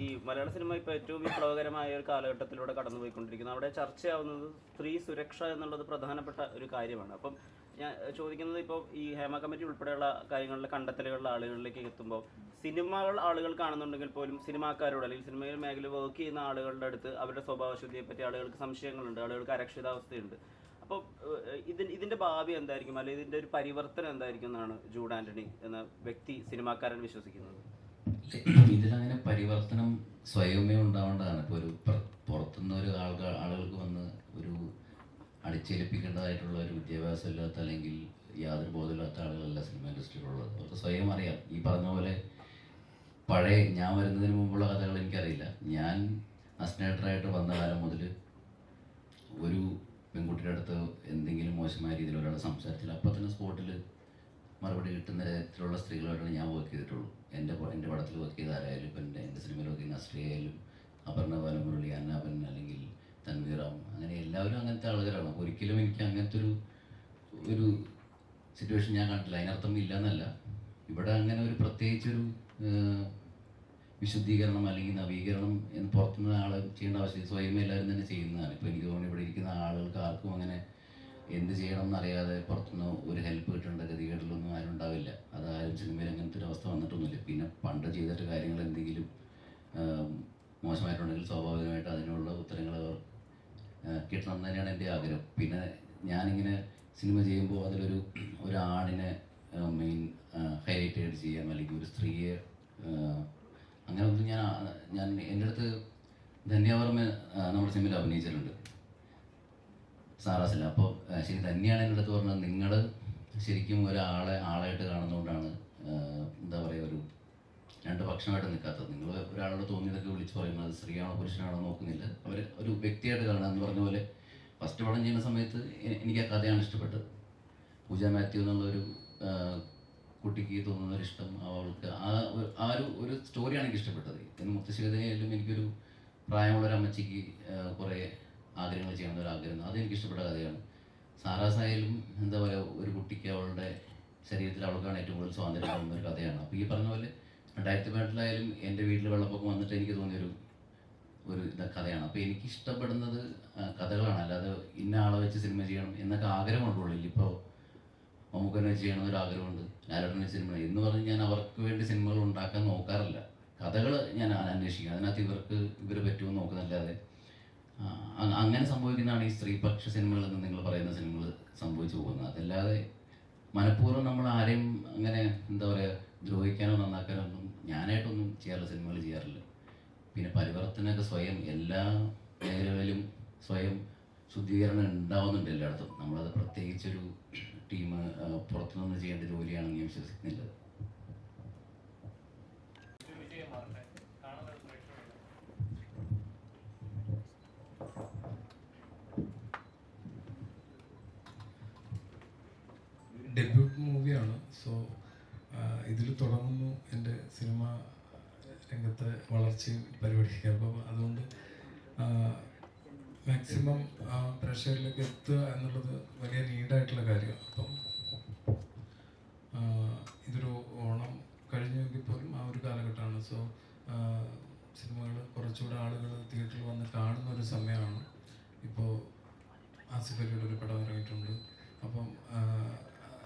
ഈ മലയാള സിനിമ ഇപ്പോൾ ഏറ്റവും വിപ്ലവകരമായ ഒരു കാലഘട്ടത്തിലൂടെ കടന്നുപോയിക്കൊണ്ടിരിക്കുന്നത്. അവിടെ ചർച്ചയാവുന്നത് സ്ത്രീ സുരക്ഷ എന്നുള്ളത് പ്രധാനപ്പെട്ട ഒരു കാര്യമാണ്. അപ്പം ഞാൻ ചോദിക്കുന്നത്, ഇപ്പോൾ ഈ ഹേമ കമ്മിറ്റി ഉൾപ്പെടെയുള്ള കാര്യങ്ങളിലെ കണ്ടെത്തലുകളിലെ ആളുകളിലേക്ക് എത്തുമ്പോൾ സിനിമകൾ ആളുകൾ കാണുന്നുണ്ടെങ്കിൽ പോലും സിനിമാക്കാരോട് അല്ലെങ്കിൽ സിനിമയിൽ മേഖല വർക്ക് ചെയ്യുന്ന ആളുകളുടെ അടുത്ത് അവരുടെ സ്വഭാവശുദ്ധിയെ പറ്റി ആളുകൾക്ക് സംശയങ്ങളുണ്ട്, ആളുകൾക്ക് അരക്ഷിതാവസ്ഥയുണ്ട്. അപ്പോൾ ഇതിൻ്റെ ഭാവി എന്തായിരിക്കും, അല്ലെങ്കിൽ ഇതിൻ്റെ ഒരു പരിവർത്തനം എന്തായിരിക്കും എന്നാണ് ജൂഡ് ആൻ്റണി എന്ന വ്യക്തി സിനിമാക്കാരൻ വിശ്വസിക്കുന്നത്? ഇതിലങ്ങനെ പരിവർത്തനം സ്വയമേ ഉണ്ടാവേണ്ടതാണ്. ഇപ്പോൾ ഒരു പുറത്തുനിന്ന് ഒരു ആളുകൾക്ക് വന്ന് ഒരു അടിച്ചേൽപ്പിക്കേണ്ടതായിട്ടുള്ള ഒരു വിദ്യാഭ്യാസം ഇല്ലാത്ത അല്ലെങ്കിൽ യാതൊരു ബോധമില്ലാത്ത ആളുകളല്ല സിനിമ ഇൻഡസ്ട്രിയിലുള്ളത്. അവർക്ക് സ്വയം അറിയാം. ഈ പറഞ്ഞ പോലെ പഴയ ഞാൻ വരുന്നതിന് മുമ്പുള്ള കഥകൾ എനിക്കറിയില്ല. ഞാൻ അസിസ്റ്റൻ്റായിട്ട് വന്ന കാലം മുതൽ ഒരു പെൺകുട്ടിയുടെ അടുത്ത് എന്തെങ്കിലും മോശമായ രീതിയിൽ ഒരാൾ സംസാരിച്ചില്ല അപ്പോൾ തന്നെ സ്പോട്ടിൽ മറുപടി കിട്ടുന്ന തരത്തിലുള്ള സ്ത്രീകളായിട്ടാണ് ഞാൻ വർക്ക് ചെയ്തിട്ടുള്ളൂ. എൻ്റെ പടത്തിൽ വർക്ക് ചെയ്ത ആരായാലും, ഇപ്പം എൻ്റെ സിനിമയിൽ വർക്ക് ചെയ്യുന്ന നസ്രിയ ആയാലും, അപർണ ബാലമുരളി, അന്നാപൻ അല്ലെങ്കിൽ തൻവീറാം, അങ്ങനെ എല്ലാവരും അങ്ങനത്തെ ആളുകളാണ്. അപ്പോൾ ഒരിക്കലും എനിക്ക് അങ്ങനത്തെ ഒരു സിറ്റുവേഷൻ ഞാൻ കണ്ടില്ല. അതിനർത്ഥം ഇല്ല എന്നല്ല, ഇവിടെ അങ്ങനെ ഒരു പ്രത്യേകിച്ചൊരു വിശുദ്ധീകരണം അല്ലെങ്കിൽ നവീകരണം എന്ന് പുറത്തുനിന്ന് ആൾ ചെയ്യേണ്ട ആവശ്യം സ്വയം എല്ലാവരും തന്നെ ചെയ്യുന്നതാണ്. ഇപ്പോൾ എനിക്ക് തോന്നുന്നു ഇവിടെ ഇരിക്കുന്ന ആളുകൾക്ക് ആർക്കും അങ്ങനെ എന്ത് ചെയ്യണം എന്നറിയാതെ പുറത്തുനിന്ന് ഒരു ഹെൽപ്പ് കിട്ടേണ്ട ഗതികേടിലൊന്നും ആരും ഉണ്ടാവില്ല. അതാരും സിനിമയിൽ അങ്ങനത്തെ ഒരു അവസ്ഥ വന്നിട്ടൊന്നുമില്ല. പിന്നെ പണ്ട് ചെയ്തിട്ട് കാര്യങ്ങൾ എന്തെങ്കിലും മോശമായിട്ടുണ്ടെങ്കിൽ സ്വാഭാവികമായിട്ട് അതിനുള്ള ഉത്തരങ്ങൾ കിട്ടണം എന്ന് തന്നെയാണ് എൻ്റെ ആഗ്രഹം. പിന്നെ ഞാനിങ്ങനെ സിനിമ ചെയ്യുമ്പോൾ ഒരു ആണിനെ മെയിൻ ഹൈലൈറ്റ് ചെയ്യാം അല്ലെങ്കിൽ ഒരു സ്ത്രീയെ അങ്ങനെ ഒന്നും ഞാൻ എൻ്റെ അടുത്ത് ധന്യവർമ്മ നമ്മുടെ സിനിമയിൽ അഭിനയിച്ചിട്ടുണ്ട് സാറാസില്ല. അപ്പോൾ ശരി തന്നെയാണ് എൻ്റെ അടുത്ത് പറഞ്ഞത്, നിങ്ങൾ ശരിക്കും ആളായിട്ട് കാണുന്നതുകൊണ്ടാണ് എന്താ പറയുക ഒരു 2 പക്ഷമായിട്ട് നിൽക്കാത്തത്. നിങ്ങൾ ഒരാളോട് തോന്നിയതൊക്കെ വിളിച്ച് പറയുന്നത് സ്ത്രീയാണോ പുരുഷനാണോ നോക്കുന്നില്ല, അവർ ഒരു വ്യക്തിയായിട്ട് കാണുക എന്ന് പറഞ്ഞ പോലെ. ഫസ്റ്റ് പടം ചെയ്യുന്ന സമയത്ത് എനിക്ക് ആ കഥയാണ് ഇഷ്ടപ്പെട്ടത്. പൂജ മാത്യു എന്നുള്ളൊരു കുട്ടിക്ക് തോന്നുന്നൊരു ഇഷ്ടം, അവൾക്ക് ഒരു സ്റ്റോറിയാണ് എനിക്ക് ഇഷ്ടപ്പെട്ടത്. എന്ന് മുത്തശ്ശികതയിലും എനിക്കൊരു പ്രായമുള്ളൊരു അമ്മച്ചിക്ക് കുറേ ആഗ്രഹങ്ങൾ ചെയ്യണമെന്നൊരു ആഗ്രഹം, അതെനിക്ക് ഇഷ്ടപ്പെട്ട കഥയാണ്. സാറാസായാലും എന്താ പറയുക ഒരു കുട്ടിക്ക് അവളുടെ ശരീരത്തിൽ അവൾക്കാണ് ഏറ്റവും കൂടുതൽ സ്വാതന്ത്ര്യം തോന്നുന്നൊരു കഥയാണ്. അപ്പോൾ ഈ പറഞ്ഞ പോലെ 2018 എൻ്റെ വീട്ടിൽ വെള്ളപ്പൊക്കം വന്നിട്ട് എനിക്ക് തോന്നിയൊരു കഥയാണ്. അപ്പോൾ എനിക്ക് ഇഷ്ടപ്പെടുന്നത് കഥകളാണ്, അല്ലാതെ ഇന്ന ആളെ വെച്ച് സിനിമ ചെയ്യണം എന്നൊക്കെ ആഗ്രഹമുണ്ടുള്ളൂ. ഇപ്പോൾ മമ്മൂക്കനെ വെച്ച് ചെയ്യണമെന്നൊരു ആഗ്രഹമുണ്ട്, ലാലേട്ടനെ വെച്ച് സിനിമ എന്ന് പറഞ്ഞ് ഞാൻ അവർക്ക് വേണ്ടി സിനിമകൾ ഉണ്ടാക്കാൻ നോക്കാറില്ല. കഥകൾ ഞാൻ അന്വേഷിക്കുക, അതിനകത്ത് ഇവർ പറ്റുമെന്ന് നോക്കുന്നല്ലാതെ അങ്ങനെ സംഭവിക്കുന്നതാണ് ഈ സ്ത്രീപക്ഷ സിനിമകൾ എന്ന് നിങ്ങൾ പറയുന്ന സിനിമകൾ സംഭവിച്ചു പോകുന്നത്. അതല്ലാതെ മനഃപൂർവ്വം നമ്മൾ ആരെയും അങ്ങനെ എന്താ പറയുക ദ്രോഹിക്കാനോ നന്നാക്കാനോ ഒന്നും ഞാനായിട്ടൊന്നും ചെയ്യാറില്ല, സിനിമകൾ ചെയ്യാറില്ല. പിന്നെ പരിവർത്തനമൊക്കെ സ്വയം എല്ലാ മേഖലകളിലും സ്വയം ശുദ്ധീകരണം ഉണ്ടാവുന്നുണ്ട് എല്ലായിടത്തും. നമ്മളത് പ്രത്യേകിച്ചൊരു ടീം പുറത്തുനിന്ന് ചെയ്യേണ്ട ജോലിയാണെന്ന് ഞാൻ വിശ്വസിക്കുന്നില്ല. ഡെബ്യൂട്ട് മൂവിയാണ്. സോ ഇതിൽ തുടങ്ങുന്നു എൻ്റെ സിനിമ രംഗത്തെ വളർച്ചയും പരിപാടിയൊക്കെ. അപ്പോൾ അതുകൊണ്ട് മാക്സിമം പ്രേക്ഷകരിലേക്ക് എത്തുക എന്നുള്ളത് വലിയ നീഡായിട്ടുള്ള കാര്യമാണ്. അപ്പം ഇതൊരു ഓണം കഴിഞ്ഞെങ്കിൽ പോലും ആ ഒരു കാലഘട്ടമാണ്. സോ സിനിമകൾ കുറച്ചുകൂടെ ആളുകൾ തിയേറ്ററിൽ വന്ന് കാണുന്ന ഒരു സമയമാണ്. ഇപ്പോൾ ആസിഫ് അലിയുടെ ഒരു പടം ഇറങ്ങിയിട്ടുണ്ട്. അപ്പം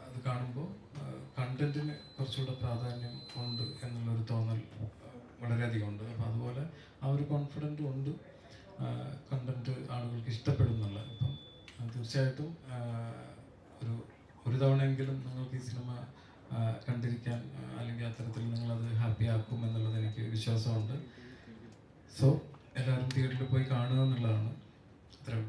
അത് കാണുമ്പോൾ കണ്ടന്റിന് കുറച്ചുകൂടെ പ്രാധാന്യം ഉണ്ട് എന്നുള്ളൊരു തോന്നൽ വളരെയധികം ഉണ്ട്. അപ്പം അതുപോലെ ആ ഒരു കോൺഫിഡൻറ്റും ഉണ്ട്, കണ്ടന്റ് ആളുകൾക്ക് ഇഷ്ടപ്പെടുന്നുള്ള. അപ്പം തീർച്ചയായിട്ടും ഒരു തവണയെങ്കിലും നിങ്ങൾക്ക് ഈ സിനിമ കണ്ടിരിക്കാൻ അല്ലെങ്കിൽ അത്തരത്തിൽ നിങ്ങളത് ഹാപ്പി ആക്കും എന്നുള്ളത് എനിക്ക് വിശ്വാസമുണ്ട്. സോ എല്ലാവരും തിയേറ്ററിൽ പോയി കാണുക എന്നുള്ളതാണ്. അത്രയും